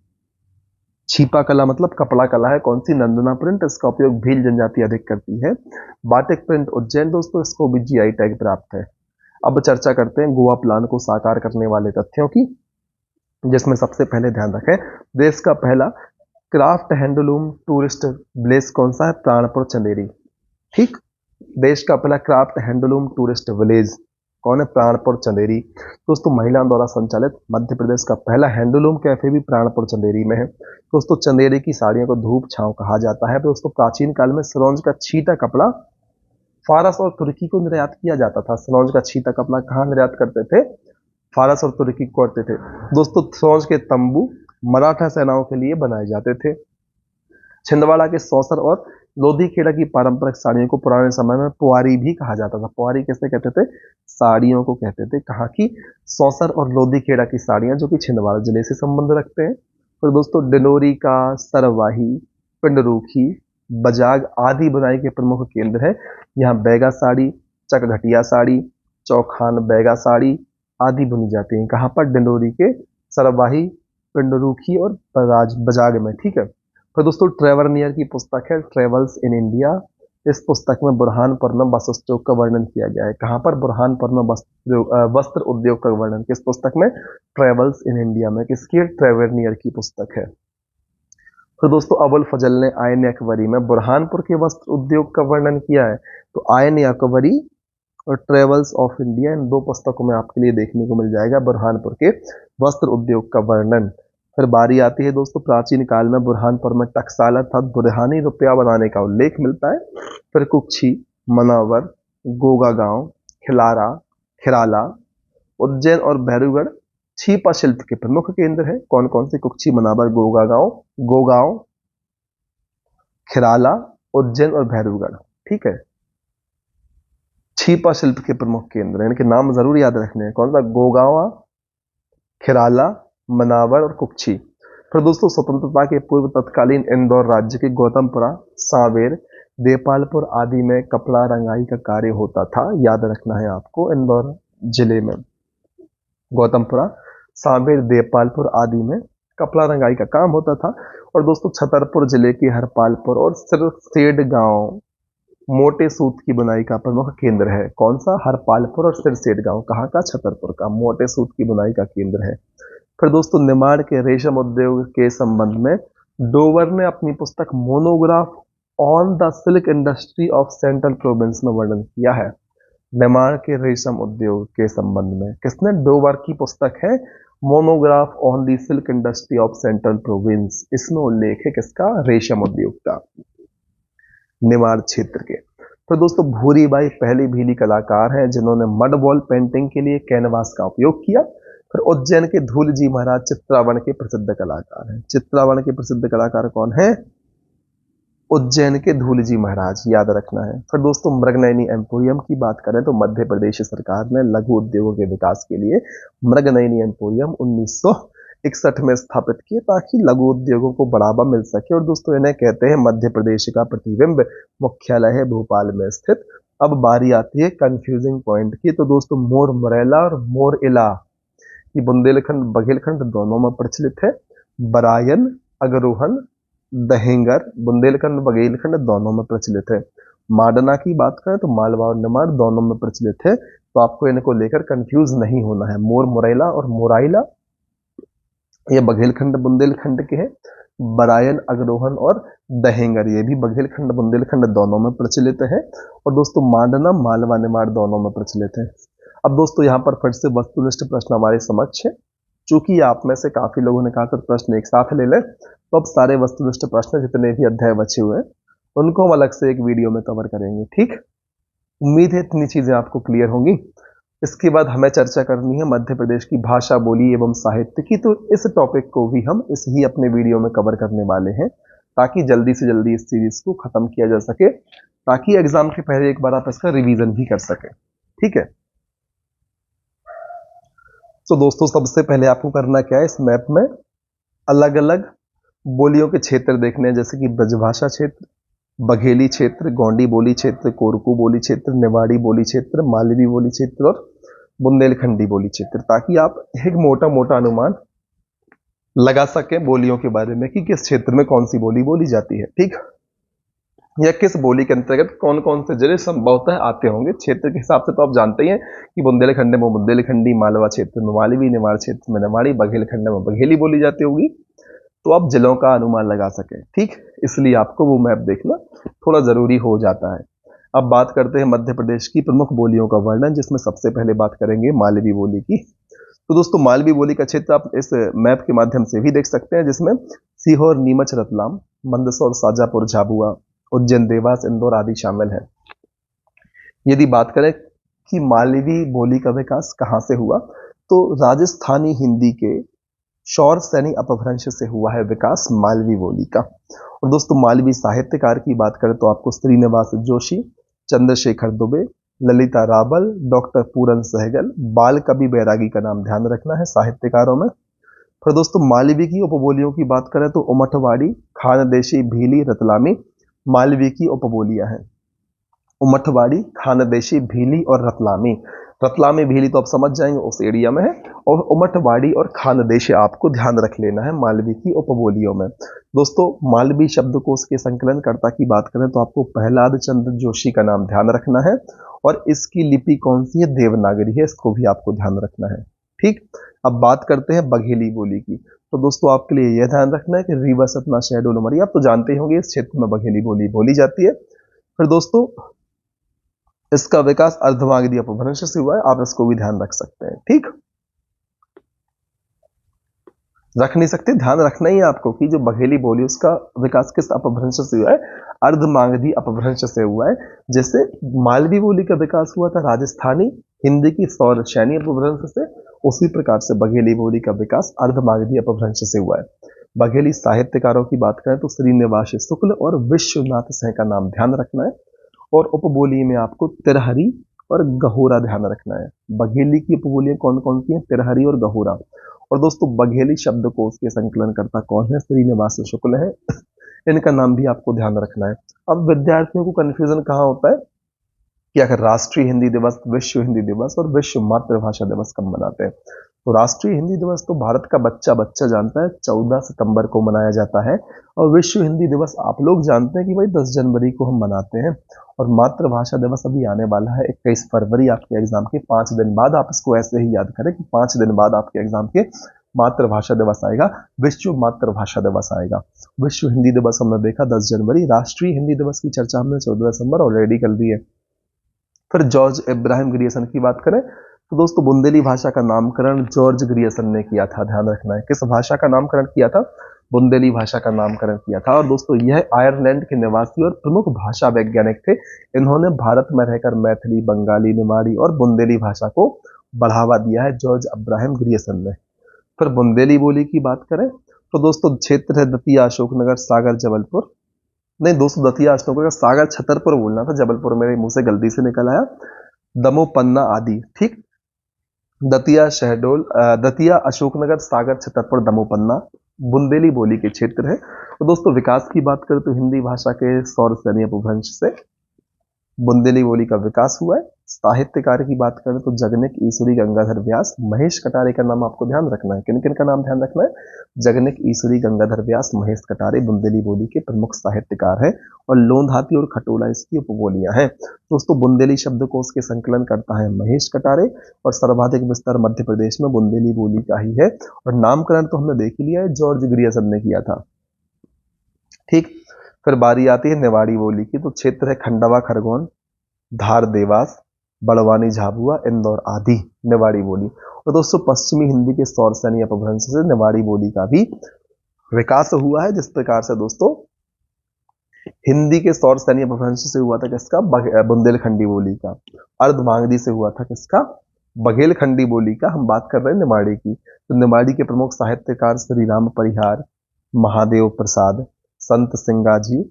छीपा कला मतलब कपड़ा कला है कौन सी? नंदना प्रिंट। इसका उपयोग भील जनजाति अधिक करती है। बाटिक प्रिंट उज्जैन, दोस्तों इसको भी जीआई टैग प्राप्त है। अब चर्चा करते हैं गोवा प्लान को साकार करने वाले तथ्यों की, जिसमें सबसे पहले ध्यान रखें देश का पहला क्राफ्ट हैंडलूम टूरिस्ट विलेज कौन सा है? प्राणपुर चंदेरी। ठीक। देश का पहला क्राफ्ट हैंडलूम टूरिस्ट विलेज कौन है? प्राणपुर चंदेरी। दोस्तों महिलाओं द्वारा संचालित मध्य प्रदेश का पहला हैंडलूम कैफे भी प्राणपुर चंदेरी में है। दोस्तों चंदेरी की साड़ियों को धूप छांव कहा जाता है। दोस्तों प्राचीन काल में स्लॉन्ज का छीटा कपड़ा फारस और तुर्की को निर्यात किया जाता था। स्लॉन्ज का छीटा कपड़ा कहाँ निर्यात करते थे? फारस और तुर्की को करते थे। दोस्तों स्लॉन्ज के तंबू मराठा सेनाओं के लिए बनाए जाते थे। छिंदवाड़ा के सौसर और लोधीखेड़ा की पारंपरिक साड़ियों को पुराने समय में पुआरी भी कहा जाता था। पुआरी कैसे कहते थे? साड़ियों को कहते थे। कहाँ की? सौसर और लोधीखेड़ा की साड़ियां जो कि छिंदवाड़ा जिले से संबंध रखते हैं। फिर दोस्तों डिंडोरी का सरवाही, पिंडरूखी, बजाग आदि बुनाई के प्रमुख केंद्र है। यहाँ बैगा साड़ी, चकघटिया साड़ी, चौखान बैगा साड़ी आदि बुनी जाती है। कहाँ पर? डिंडोरी के सरवाही, पिंडरूखी और बजाग में। ठीक है। फिर दोस्तों ट्रेवर नियर की पुस्तक है ट्रेवल्स इन इंडिया। इस पुस्तक में बुरहानपुर में वस्त्र उद्योग का वर्णन किया गया है। कहाँ पर? बुरहानपुर में वस्त्र उद्योग का वर्णन किस पुस्तक में? ट्रेवल्स इन इंडिया में। किसकी? ट्रेवर नियर की पुस्तक है। फिर दोस्तों अबुल फजल ने आयन अकबरी में बुरहानपुर के वस्त्र उद्योग का वर्णन किया है। तो आयन अकबरी और ट्रेवल्स ऑफ इंडिया, इन दो पुस्तकों में आपके लिए देखने को मिल जाएगा बुरहानपुर के वस्त्र उद्योग का वर्णन। फिर बारी आती है दोस्तों प्राचीन काल में बुरहानपुर में टकसाल अर्थात बुरहानी रुपया बनाने का उल्लेख मिलता है। फिर कुक्षी, मनावर, गोगा गांव, खिलारा, खिराला, उज्जैन और भैरवगढ़ छीपा शिल्प के प्रमुख केंद्र है। कौन कौन से? कुक्षी, मनावर, गोगांव, खिराला, उज्जैन और भैरवगढ़। ठीक है, छीपा शिल्प के प्रमुख केंद्र, इनके नाम जरूर याद रखने हैं। कौन सा? गोगांव, खिराला, मनावर और कुक्षी। फिर दोस्तों स्वतंत्रता के पूर्व तत्कालीन इंदौर राज्य के गौतमपुरा, सांवेर, देपालपुर आदि में कपड़ा रंगाई का कार्य होता था। याद रखना है आपको, इंदौर जिले में गौतमपुरा, सांवेर, देपालपुर आदि में कपड़ा रंगाई का काम होता था। और दोस्तों छतरपुर जिले के हरपालपुर और सिरसेड गांव मोटे सूत की बुनाई का प्रमुख केंद्र है। कौन सा? हरपालपुर और सिरसेड गांव। कहाँ का? छतरपुर का। मोटे सूत की बुनाई का केंद्र है। फिर दोस्तों निमाड़ के रेशम उद्योग के संबंध में डोवर ने अपनी पुस्तक monograph on the silk industry of central province में वर्णन किया है। निमाड़ के रेशम उद्योग के संबंध में किसने? डोवर की पुस्तक है monograph on the silk industry of central province. इसमें उल्लेख है किसका? रेशम उद्योग का, निमाड़ क्षेत्र के। फिर दोस्तों भूरीबाई पहली भीली कलाकार हैं जिन्होंने मड वॉल पेंटिंग के लिए कैनवास का उपयोग किया। फिर उज्जैन के धूलजी महाराज चित्रावन के प्रसिद्ध कलाकार हैं। चित्रावन के प्रसिद्ध कलाकार कौन है? उज्जैन के धूलजी महाराज, याद रखना है। फिर दोस्तों मृगनयनी एम्पोरियम की बात करें तो मध्य प्रदेश सरकार ने लघु उद्योगों के विकास के लिए मृगनयनी एम्पोरियम 1961 में स्थापित किए ताकि लघु उद्योगों को बढ़ावा मिल सके। और दोस्तों इन्हें कहते हैं मध्य प्रदेश का प्रतिबिंब। मुख्यालय है भोपाल में स्थित। अब बारी आती है कंफ्यूजिंग पॉइंट की। तो दोस्तों मोर मुरैला और मोर इला ये बुंदेलखंड बघेलखंड दोनों में प्रचलित है। बरायन, अगरोहन, दहेंगर बुंदेलखंड बघेलखंड दोनों में प्रचलित है। माडना की बात करें तो मालवा और निमाड़ दोनों में प्रचलित है। तो आपको इनको लेकर कंफ्यूज नहीं होना है। मोर मुरैला और मोराइला ये बघेलखंड बुंदेलखंड के हैं। बरायन, अगरोहन और दहेंगर ये भी बघेलखंड बुंदेलखंड दोनों में प्रचलित है। और दोस्तों माडना मालवा निमाड़ दोनों में प्रचलित है। अब दोस्तों यहाँ पर फिर से वस्तुनिष्ठ प्रश्न हमारे समक्ष है। चूंकि आप में से काफी लोगों ने कहा था प्रश्न एक साथ ले लें, तो अब सारे वस्तुनिष्ठ प्रश्न जितने भी अध्याय बचे हुए हैं उनको हम अलग से एक वीडियो में कवर करेंगे। ठीक, उम्मीद है इतनी चीजें आपको क्लियर होंगी। इसके बाद हमें चर्चा करनी है मध्य प्रदेश की भाषा, बोली एवं साहित्य की। तो इस टॉपिक को भी हम इस ही अपने वीडियो में कवर करने वाले हैं ताकि जल्दी से जल्दी इस सीरीज को खत्म किया जा सके, ताकि एग्जाम के पहले एक बार आप इसका रिवीजन भी कर सके। ठीक है, तो दोस्तों सबसे पहले आपको करना क्या है, इस मैप में अलग अलग बोलियों के क्षेत्र देखने हैं, जैसे कि ब्रजभाषा क्षेत्र, बघेली क्षेत्र, गोंडी बोली क्षेत्र, कोरकू बोली क्षेत्र, निवाड़ी बोली क्षेत्र, मालवी बोली क्षेत्र और बुंदेलखंडी बोली क्षेत्र, ताकि आप एक मोटा मोटा अनुमान लगा सके बोलियों के बारे में कि किस क्षेत्र में कौन सी बोली बोली जाती है। ठीक, या किस बोली के अंतर्गत कौन कौन से जिले संभवतः आते होंगे। क्षेत्र के हिसाब से तो आप जानते ही हैं कि बुंदेलखंड में बुंदेलखंडी, मालवा क्षेत्र में मालवी, निमाड़ क्षेत्र में निमाड़ी, बघेलखंड में बघेली बोली जाती होगी। तो आप जिलों का अनुमान लगा सके। ठीक, इसलिए आपको वो मैप देखना थोड़ा जरूरी हो जाता है। अब बात करते हैं मध्य प्रदेश की प्रमुख बोलियों का वर्णन, जिसमें सबसे पहले बात करेंगे मालवी बोली की। तो दोस्तों मालवी बोली का क्षेत्र आप इस मैप के माध्यम से भी देख सकते हैं, जिसमें सीहोर, नीमच, रतलाम, मंदसौर, शाजापुर, झाबुआ, उज्जैन, देवास, इंदौर आदि शामिल है। यदि बात करें कि मालवी बोली का विकास कहां से हुआ, तो राजस्थानी हिंदी के शौर सैनी अपभ्रंश से हुआ है विकास मालवी बोली का। और दोस्तों मालवी साहित्यकार की बात करें तो आपको श्रीनिवास जोशी, चंद्रशेखर दुबे, ललिता राबल, डॉक्टर पूरन सहगल, बाल कवि बैरागी का नाम ध्यान रखना है साहित्यकारों में। फिर दोस्तों मालवी की उपबोलियों की बात करें तो उमठवाड़ी, खानदेशी, भीली, रतलामी मालवी की उपबोलियां हैं। उमठवाड़ी, खानदेशी, भीली और रतलामी। रतलामी, भीली तो आप समझ जाएंगे उस एरिया में है, और उमठवाड़ी और खानदेशी आपको ध्यान रख लेना है मालवी की उपबोलियों में। दोस्तों मालवी शब्दकोश के संकलनकर्ता की बात करें तो आपको प्रहलाद चंद्र जोशी का नाम ध्यान रखना है, और इसकी लिपि कौन सी है? देवनागरी है, इसको भी आपको ध्यान रखना है। ठीक, अब बात करते हैं बघेली बोली की। तो दोस्तों आपके लिए यह ध्यान रखना है कि रीवा, सतना, शहडोल, उमरिया आप तो जानते ही होंगे इस क्षेत्र में बघेली बोली बोली जाती है। फिर दोस्तों इसका विकास अर्धमागधी अपभ्रंश से हुआ है, आप इसको भी ध्यान रख सकते हैं। ठीक, रख नहीं सकते, ध्यान रखना ही है आपको कि जो बघेली बोली उसका विकास किस अपभ्रंश से हुआ है, अर्धमागधी अपभ्रंश से हुआ है। जैसे मालवी बोली का विकास हुआ था राजस्थानी हिंदी की सौरशैनी अपभ्रंश से, उसी प्रकार से बघेली बोली का विकास अर्धमागधी अपभ्रंश से हुआ है। बघेली साहित्यकारों की बात करें तो श्रीनिवास शुक्ल और विश्वनाथ सेन का नाम ध्यान रखना है। और उपबोली में आपको तिरहरी और गहोरा ध्यान रखना है। बघेली की उपबोलियां कौन कौन सी हैं? तिरहरी और गहोरा। और दोस्तों बघेली शब्दकोश के संकलनकर्ता कौन है? श्रीनिवास शुक्ल है। इनका नाम भी आपको ध्यान रखना है। अब विद्यार्थियों को कंफ्यूजन कहाँ होता है कि अगर राष्ट्रीय हिंदी दिवस, विश्व हिंदी दिवस और विश्व मातृभाषा दिवस कब मनाते हैं? तो राष्ट्रीय हिंदी दिवस तो भारत का बच्चा बच्चा जानता है, 14 सितंबर को मनाया जाता है। और विश्व हिंदी दिवस आप लोग जानते हैं कि भाई 10 जनवरी को हम मनाते हैं। और मातृभाषा दिवस अभी आने वाला है 21 फरवरी, आपके एग्जाम के 5 दिन बाद। आप इसको ऐसे ही याद करें कि 5 दिन बाद आपके एग्जाम के मातृभाषा दिवस आएगा, विश्व मातृभाषा दिवस आएगा। विश्व हिंदी दिवस हमने देखा 10 जनवरी, राष्ट्रीय हिंदी दिवस की चर्चा हमने 14 दिसंबर ऑलरेडी कर दी है। फिर जॉर्ज इब्राहिम ग्रियर्सन की बात करें तो दोस्तों बुंदेली भाषा का नामकरण जॉर्ज ग्रियर्सन ने किया था, ध्यान रखना है। किस भाषा का नामकरण किया था? बुंदेली भाषा का नामकरण किया था। और दोस्तों यह आयरलैंड के निवासी और प्रमुख भाषा वैज्ञानिक थे। इन्होंने भारत में रहकर मैथिली, बंगाली, निमाड़ी और बुंदेली भाषा को बढ़ावा दिया है, जॉर्ज इब्राहिम ग्रियर्सन ने। फिर बुंदेली बोली की बात करें तो दोस्तों क्षेत्र है दतिया, अशोकनगर, सागर, जबलपुर। नहीं दोस्तों, दतिया अशोकनगर, सागर, छतरपुर बोलना था, जबलपुर मेरे मुंह से गलती से निकल आया। दमोह, पन्ना आदि, ठीक। दतिया, शहडोल, दतिया, अशोकनगर, सागर, छतरपुर, दमोह, पन्ना बुंदेली बोली के क्षेत्र है। तो दोस्तों विकास की बात करें तो हिंदी भाषा के सौरसेनी अपभ्रंश से बुंदेली बोली का विकास हुआ है। साहित्यकार की बात करें तो जगनिक, ईश्वरी, गंगाधर व्यास, महेश कटारे का नाम आपको ध्यान रखना है। किन किन का नाम ध्यान रखना है? जगनिक, ईश्वरी, गंगाधर व्यास, महेश कटारे बुंदेली बोली के प्रमुख साहित्यकार हैं। और लोंधाती और खटोला इसकी उपबोलियां हैं। दोस्तों बुंदेली शब्दकोश के संकलन करता है महेश कटारे, और सर्वाधिक विस्तार मध्य प्रदेश में बुंदेली बोली का ही है। और नामकरण तो हमने देख ही लिया है, जॉर्ज ग्रियर्सन ने किया था, ठीक। फिर बारी आती है निवाड़ी बोली की। तो क्षेत्र है खंडवा, खरगोन, धार, देवास, बड़वानी, झाबुआ, इंदौर आदि निवाड़ी बोली। और दोस्तों पश्चिमी हिंदी के सौरसेनी अपभ्रंश से निवाड़ी बोली का भी विकास हुआ है। जिस प्रकार से दोस्तों हिंदी के सौरसेनी अपभ्रंश से हुआ था किसका? बुंदेलखंडी बोली का। अर्धमागधी से हुआ था किसका? बघेलखंडी बोली का। हम बात कर रहे हैं निमाड़ी की। तो निमाड़ी के प्रमुख साहित्यकार श्री राम परिहार, महादेव प्रसाद, संत सिंगाजी,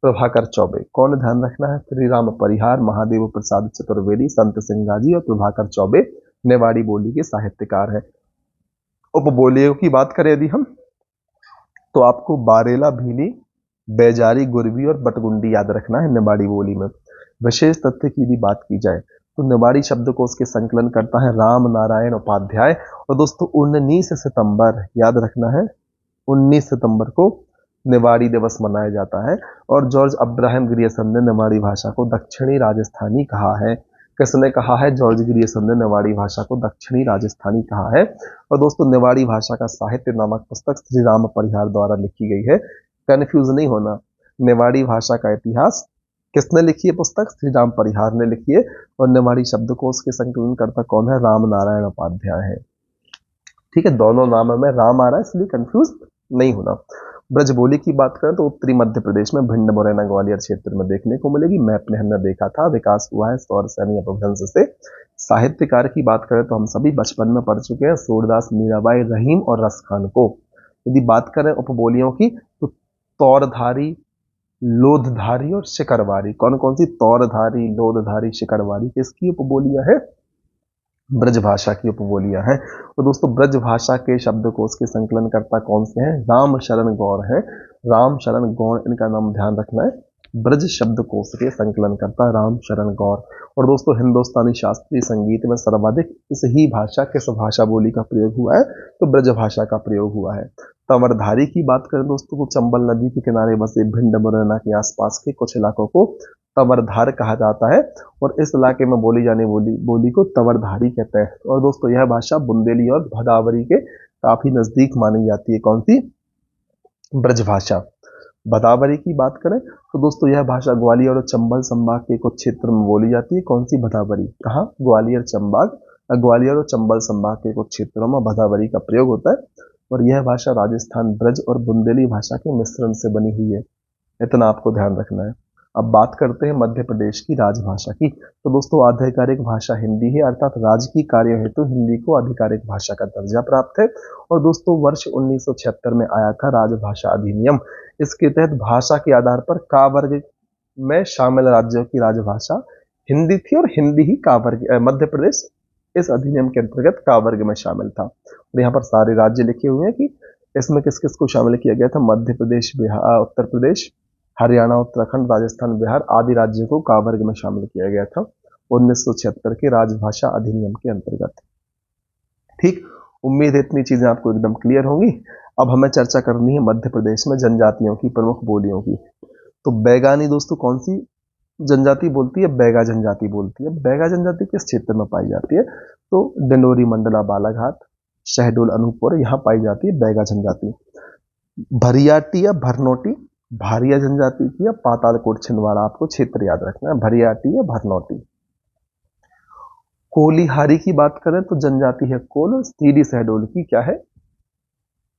प्रभाकर चौबे। कौन ध्यान रखना है? श्री राम परिहार, महादेव प्रसाद चतुर्वेदी, संत सिंगाजी और प्रभाकर चौबे नेवाड़ी बोली के साहित्यकार हैं। उपबोलियों की बात करें यदि हम, तो आपको बारेला, भीली, बेजारी, गुरबी और बटगुंडी याद रखना है निवाड़ी बोली में। विशेष तथ्य की भी बात की जाए तो निवाड़ी शब्दकोश के संकलन करता है राम नारायण उपाध्याय। और दोस्तों 19 सितंबर याद रखना है, 19 सितंबर को निवाड़ी दिवस मनाया जाता है। और जॉर्ज अब्राहम ग्रियर्सन ने निवाड़ी भाषा को दक्षिणी राजस्थानी कहा है। किसने कहा है? जॉर्ज ग्रियर्सन ने निवाड़ी भाषा को दक्षिणी राजस्थानी कहा है। और दोस्तों निवाड़ी भाषा का साहित्य नामक पुस्तक श्री राम परिहार द्वारा लिखी गई है। कंफ्यूज नहीं होना, निवाड़ी भाषा का इतिहास किसने लिखी है पुस्तक? श्री राम परिहार ने लिखी है। और निवाड़ी शब्दकोश के संकलन करता कौन है? राम नारायण उपाध्याय है, ठीक है। दोनों नाम में राम आ रहा है इसलिए कंफ्यूज नहीं होना। ब्रजबोली की बात करें तो उत्तरी मध्य प्रदेश में भिंड, मुरैना, ग्वालियर क्षेत्र में देखने को मिलेगी। मैप में हमने देखा था, विकास हुआ है सौरसेनी अपभ्रंश से। साहित्यकार की बात करें तो हम सभी बचपन में पढ़ चुके हैं, सूरदास, मीराबाई, रहीम और रसखान को। यदि बात करें उपबोलियों की तो तौरधारी, लोधधारी और शिकरवारी। कौन कौन सी? तौरधारी, लोधधारी, शिकरवारी किसकी उपबोलियां हैं? ब्रजभाषा की उपबोलियां हैं। तो दोस्तों ब्रजभाषा के शब्दकोश के संकलनकर्ता कौन से हैं? राम शरण गौर हैं। राम शरण गौर इनका नाम ध्यान रखना है। ब्रज शब्दकोश के संकलनकर्ता राम शरण गौर। और दोस्तों हिंदुस्तानी शास्त्रीय संगीत में सर्वाधिक इस ही भाषा, किस भाषा बोली का प्रयोग हुआ है? तो ब्रज भाषा का प्रयोग हुआ है। तंवरधारी की बात करें दोस्तों तो चंबल नदी के किनारे बसे भिंड, मुरैना के आसपास के कुछ इलाकों को तंवरधार कहा जाता है। और इस इलाके में बोली जाने बोली को तंवरधारी कहते हैं। और दोस्तों यह भाषा बुंदेली और भदावरी के काफी नजदीक मानी जाती है। कौन सी? ब्रजभाषा। भदावरी की बात करें तो दोस्तों यह भाषा ग्वालियर और चंबल संभाग के कुछ क्षेत्र में बोली जाती है। कौन सी? भदावरी। कहाँ? ग्वालियर और चंबल संभाग के कुछ क्षेत्रों में भदावरी का प्रयोग होता है। और यह भाषा राजस्थान ब्रज और बुंदेली भाषा के मिश्रण से बनी हुई है। इतना आपको ध्यान रखना है। अब बात करते हैं मध्य प्रदेश की राजभाषा की। तो दोस्तों आधिकारिक भाषा हिंदी है, अर्थात राज्य की कार्य हेतु हिंदी को आधिकारिक भाषा का दर्जा प्राप्त है। और दोस्तों वर्ष 1976 में आया था राजभाषा अधिनियम। इसके तहत भाषा के आधार पर का वर्ग में शामिल राज्यों की राजभाषा हिंदी थी और हिंदी ही का वर्ग मध्य प्रदेश इस अधिनियम के अंतर्गत का वर्ग में शामिल था। और यहाँ पर सारे राज्य लिखे हुए हैं कि इसमें किस किस को शामिल किया गया था। मध्य प्रदेश, बिहार, उत्तर प्रदेश, हरियाणा, उत्तराखंड, राजस्थान, बिहार आदि राज्यों को का वर्ग में शामिल किया गया था 1976 के राजभाषा अधिनियम के अंतर्गत। ठीक, उम्मीद है इतनी चीजें आपको एकदम क्लियर होंगी। अब हमें चर्चा करनी है मध्य प्रदेश में जनजातियों की प्रमुख बोलियों की। तो बैगानी दोस्तों कौन सी जनजाति बोलती है? बैगा जनजाति बोलती है। बैगा जनजाति किस क्षेत्र में पाई जाती है? तो डिंडोरी, मंडला, बालाघाट, शहडोल, अनूपपुर यहाँ पाई जाती है बैगा जनजाति। भरियाटी या भरनोटी भारिया जनजाति की, या पातालकोट छिंदवाड़ा आपको क्षेत्र याद रखना है, भरियाटी या भरनोटी। कोलिहारी की बात करें तो जनजाति है कोल, सीधी शहडोल की क्या है?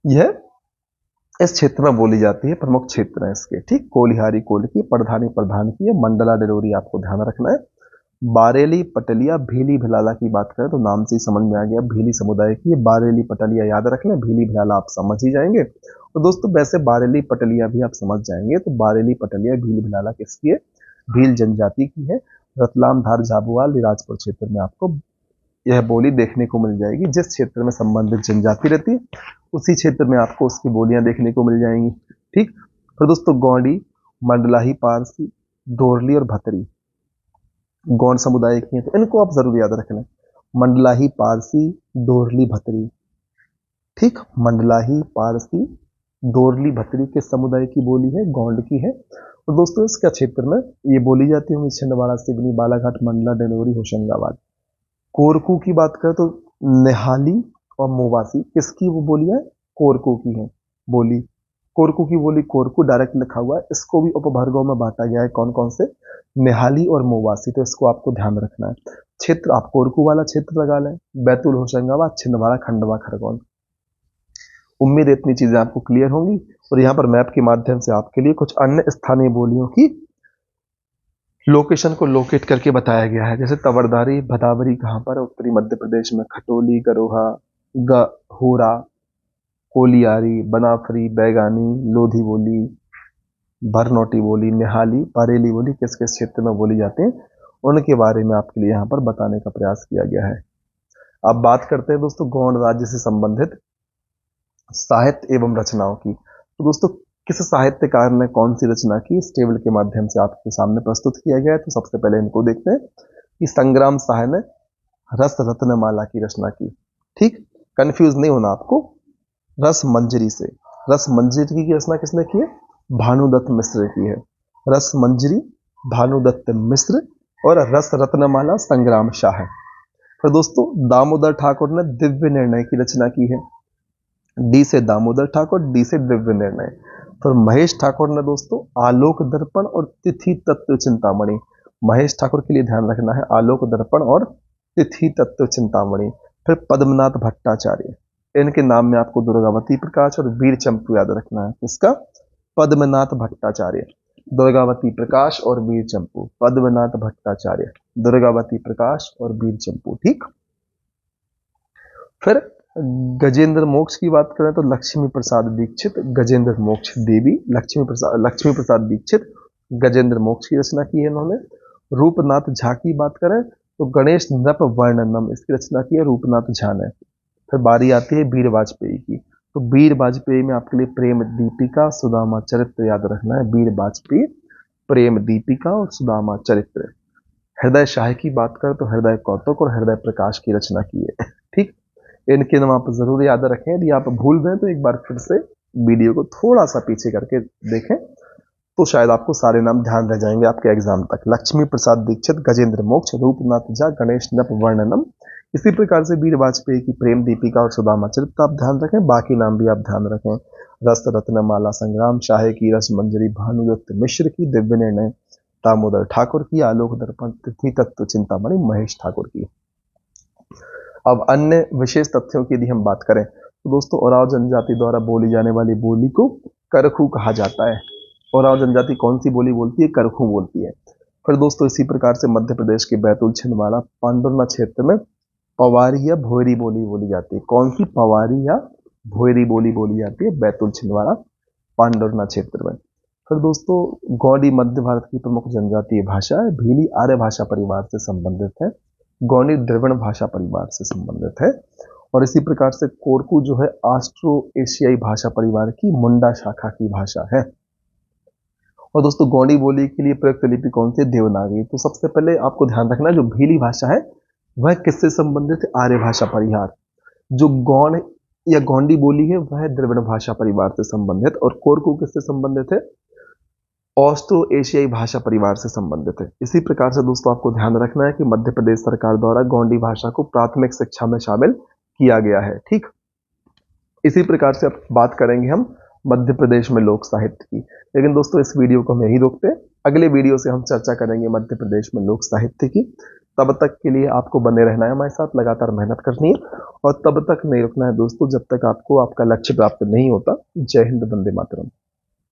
यह इस क्षेत्र में बोली जाती है, प्रमुख क्षेत्र है इसके। ठीक, कोलिहारी कोल की, प्रधानी प्रधान की है, मंडला डिडोरी आपको ध्यान रखना है। बारेली पटलिया भीली भिलाला की बात करें तो नाम से ही समझ में आ गया भीली समुदाय की। बारेली पटलिया याद रख लें, भीली भिलाला आप समझ ही जाएंगे। और दोस्तों वैसे बारेली पटलिया भी आप समझ जाएंगे। तो बारेली पटलिया भीली भिलाला किसकी है? भील जनजाति की है। रतलाम, धार, झाबुआ, राजपुर क्षेत्र में आपको यह बोली देखने को मिल जाएगी। जिस क्षेत्र में संबंधित जनजाति रहती है उसी क्षेत्र में आपको उसकी बोलियां देखने को मिल जाएंगी। ठीक, फिर दोस्तों गौंडी, मंडलाही, पारसी, डोरली और भतरी गौंड समुदाय की हैं, तो इनको आप जरूर याद रखना। मंडलाही, पारसी, डोरली, भतरी। ठीक, मंडलाही, पारसी, डोरली, भतरी के समुदाय की बोली है, गौंड की है। और दोस्तों इसका क्षेत्र में ये बोली जाती है छिंदवाड़ा, सिवनी, बालाघाट, मंडला, डिंडोरी, होशंगाबाद। कोरकू की बात करें तो निहाली और मोवासी किसकी वो बोली है? कोरकू की है बोली। कोरकू की बोली, कोरकू डायरेक्ट लिखा हुआ है। इसको भी उपवर्गों में बांटा गया है, कौन कौन से? निहाली और मोवासी। तो इसको आपको ध्यान रखना है। क्षेत्र आप कोरकू वाला क्षेत्र लगा लें, बैतूल, होशंगाबाद, छिंदवाड़ा, खंडवा, खरगोन। उम्मीद है इतनी चीजें आपको क्लियर होंगी। और यहाँ पर मैप के माध्यम से आपके लिए कुछ अन्य स्थानीय बोलियों की लोकेशन को लोकेट करके बताया गया है। जैसे तवरदारी, भदावरी कहाँ पर है? उत्तरी मध्य प्रदेश में। खटोली, गरोहा, गहोरा, कोलियारी, बनाफरी, बैगानी, लोधी बोली, भरनोटी बोली, निहाली, बरेली बोली किस किस क्षेत्र में बोली जाती है उनके बारे में आपके लिए यहाँ पर बताने का प्रयास किया गया है। अब बात करते हैं दोस्तों गौंड राज्य से संबंधित साहित्य एवं रचनाओं की। तो दोस्तों किस साहित्यकार ने कौन सी रचना की, इस टेबल के माध्यम से आपके सामने प्रस्तुत किया गया है। तो सबसे पहले इनको देखते हैं कि संग्राम साह ने रस रत्नमाला की रचना की। ठीक, कंफ्यूज नहीं होना आपको, रस मंजरी से। रस मंजरी की रचना किसने की है? भानुदत्त मिश्र की है। रस मंजरी भानुदत्त मिश्र और रस रत्नमाला संग्राम शाह। फिर दोस्तों दामोदर ठाकुर ने दिव्य निर्णय की रचना की है। डी से दामोदर ठाकुर, डी से दिव्य निर्णय। फिर महेश ठाकुर ने दोस्तों आलोक दर्पण और तिथि तत्व चिंतामणि। महेश ठाकुर के लिए ध्यान रखना है आलोक दर्पण और तिथि तत्व चिंतामणि। फिर पद्मनाथ भट्टाचार्य, इनके नाम में आपको दुर्गावती प्रकाश और वीर चंपू याद रखना है। किसका? पद्मनाथ भट्टाचार्य। दुर्गावती प्रकाश और वीर चंपू, पद्मनाथ भट्टाचार्य, दुर्गावती प्रकाश और वीर चंपू। ठीक, फिर गजेंद्र मोक्ष की बात करें तो लक्ष्मी प्रसाद दीक्षित, गजेंद्र मोक्ष देवी, लक्ष्मी प्रसाद दीक्षित, गजेंद्र मोक्ष की रचना की है इन्होंने। रूपनाथ झा की बात करें तो गणेश नृप वर्णनम, इसकी रचना की है रूपनाथ झा ने। फिर बारी आती है वीर वाजपेयी की। तो वीर वाजपेयी में आपके लिए प्रेम दीपिका, सुदामा चरित्र याद रखना है। वीर वाजपेयी, प्रेम दीपिका और सुदामा चरित्र। हृदय शाह की बात करें तो हृदय कौतुक और हृदय प्रकाश की रचना की है। ठीक, इनके नाम आप जरूर याद रखें। यदि आप भूल गए तो एक बार फिर से वीडियो को थोड़ा सा पीछे करके देखें तो शायद आपको सारे नाम ध्यान रह जाएंगे आपके एग्जाम तक। लक्ष्मी प्रसाद दीक्षित, गजेंद्र मोक्ष, रूपनाथ झा, गणेश नप वर्णनम। इसी प्रकार से वीर वाजपेयी की प्रेम दीपिका और सुदामा चरित्र आप ध्यान रखें। बाकी नाम भी आप ध्यान रखें। रस रत्नमाला संग्राम शाह की, रस मंजरी भानुदत्त मिश्र की, दिव्य निर्णय दामोदर ठाकुर की, आलोक दर्पण तिथि तत्व चिंतामणि महेश ठाकुर की। अब अन्य विशेष तथ्यों की यदि हम बात करें तो दोस्तों ओराव जनजाति द्वारा बोली जाने वाली बोली को करखू कहा जाता है। ओराव जनजाति कौन सी बोली बोलती है? करखू बोलती है। फिर दोस्तों इसी प्रकार से मध्य प्रदेश के बैतूल छिंदवाड़ा पांडुरना क्षेत्र में पवारी या भोयरी बोली बोली जाती है। कौन सी? पवारी या भोयरी बोली बोली जाती है बैतूल छिंदवाड़ा पांडुरना क्षेत्र में। फिर दोस्तों गौड़ी मध्य भारत की प्रमुख जनजातीय भाषा है। भीली आर्य भाषा परिवार से संबंधित है। गौड़ी द्रविड़ भाषा परिवार से संबंधित है। और इसी प्रकार से कोरकू जो है ऑस्ट्रो एशियाई भाषा परिवार की मुंडा शाखा की भाषा है। और दोस्तों गौड़ी बोली के लिए प्रयुक्त लिपि कौन सी? देवनागरी। तो सबसे पहले आपको ध्यान रखना जो भीली भाषा है वह किससे संबंधित है? आर्य भाषा परिवार। जो गौड़ या गोंडी बोली है वह द्रविड़ भाषा परिवार से संबंधित। और कोरकू किससे संबंधित है? ऑस्ट्रो एशियाई भाषा परिवार से संबंधित है। इसी प्रकार से दोस्तों आपको ध्यान रखना है कि मध्य प्रदेश सरकार द्वारा गोंडी भाषा को प्राथमिक शिक्षा में शामिल किया गया है। ठीक, इसी प्रकार से अब बात करेंगे हम मध्य प्रदेश में लोक साहित्य की। लेकिन दोस्तों इस वीडियो को हम यहीं रोकते हैं। अगले वीडियो से हम चर्चा करेंगे मध्य प्रदेश में लोक साहित्य की। तब तक के लिए आपको बने रहना है हमारे साथ, लगातार मेहनत करनी है और तब तक नहीं रुकना है दोस्तों जब तक आपको आपका लक्ष्य प्राप्त नहीं होता। जय हिंद, वंदे मातरम।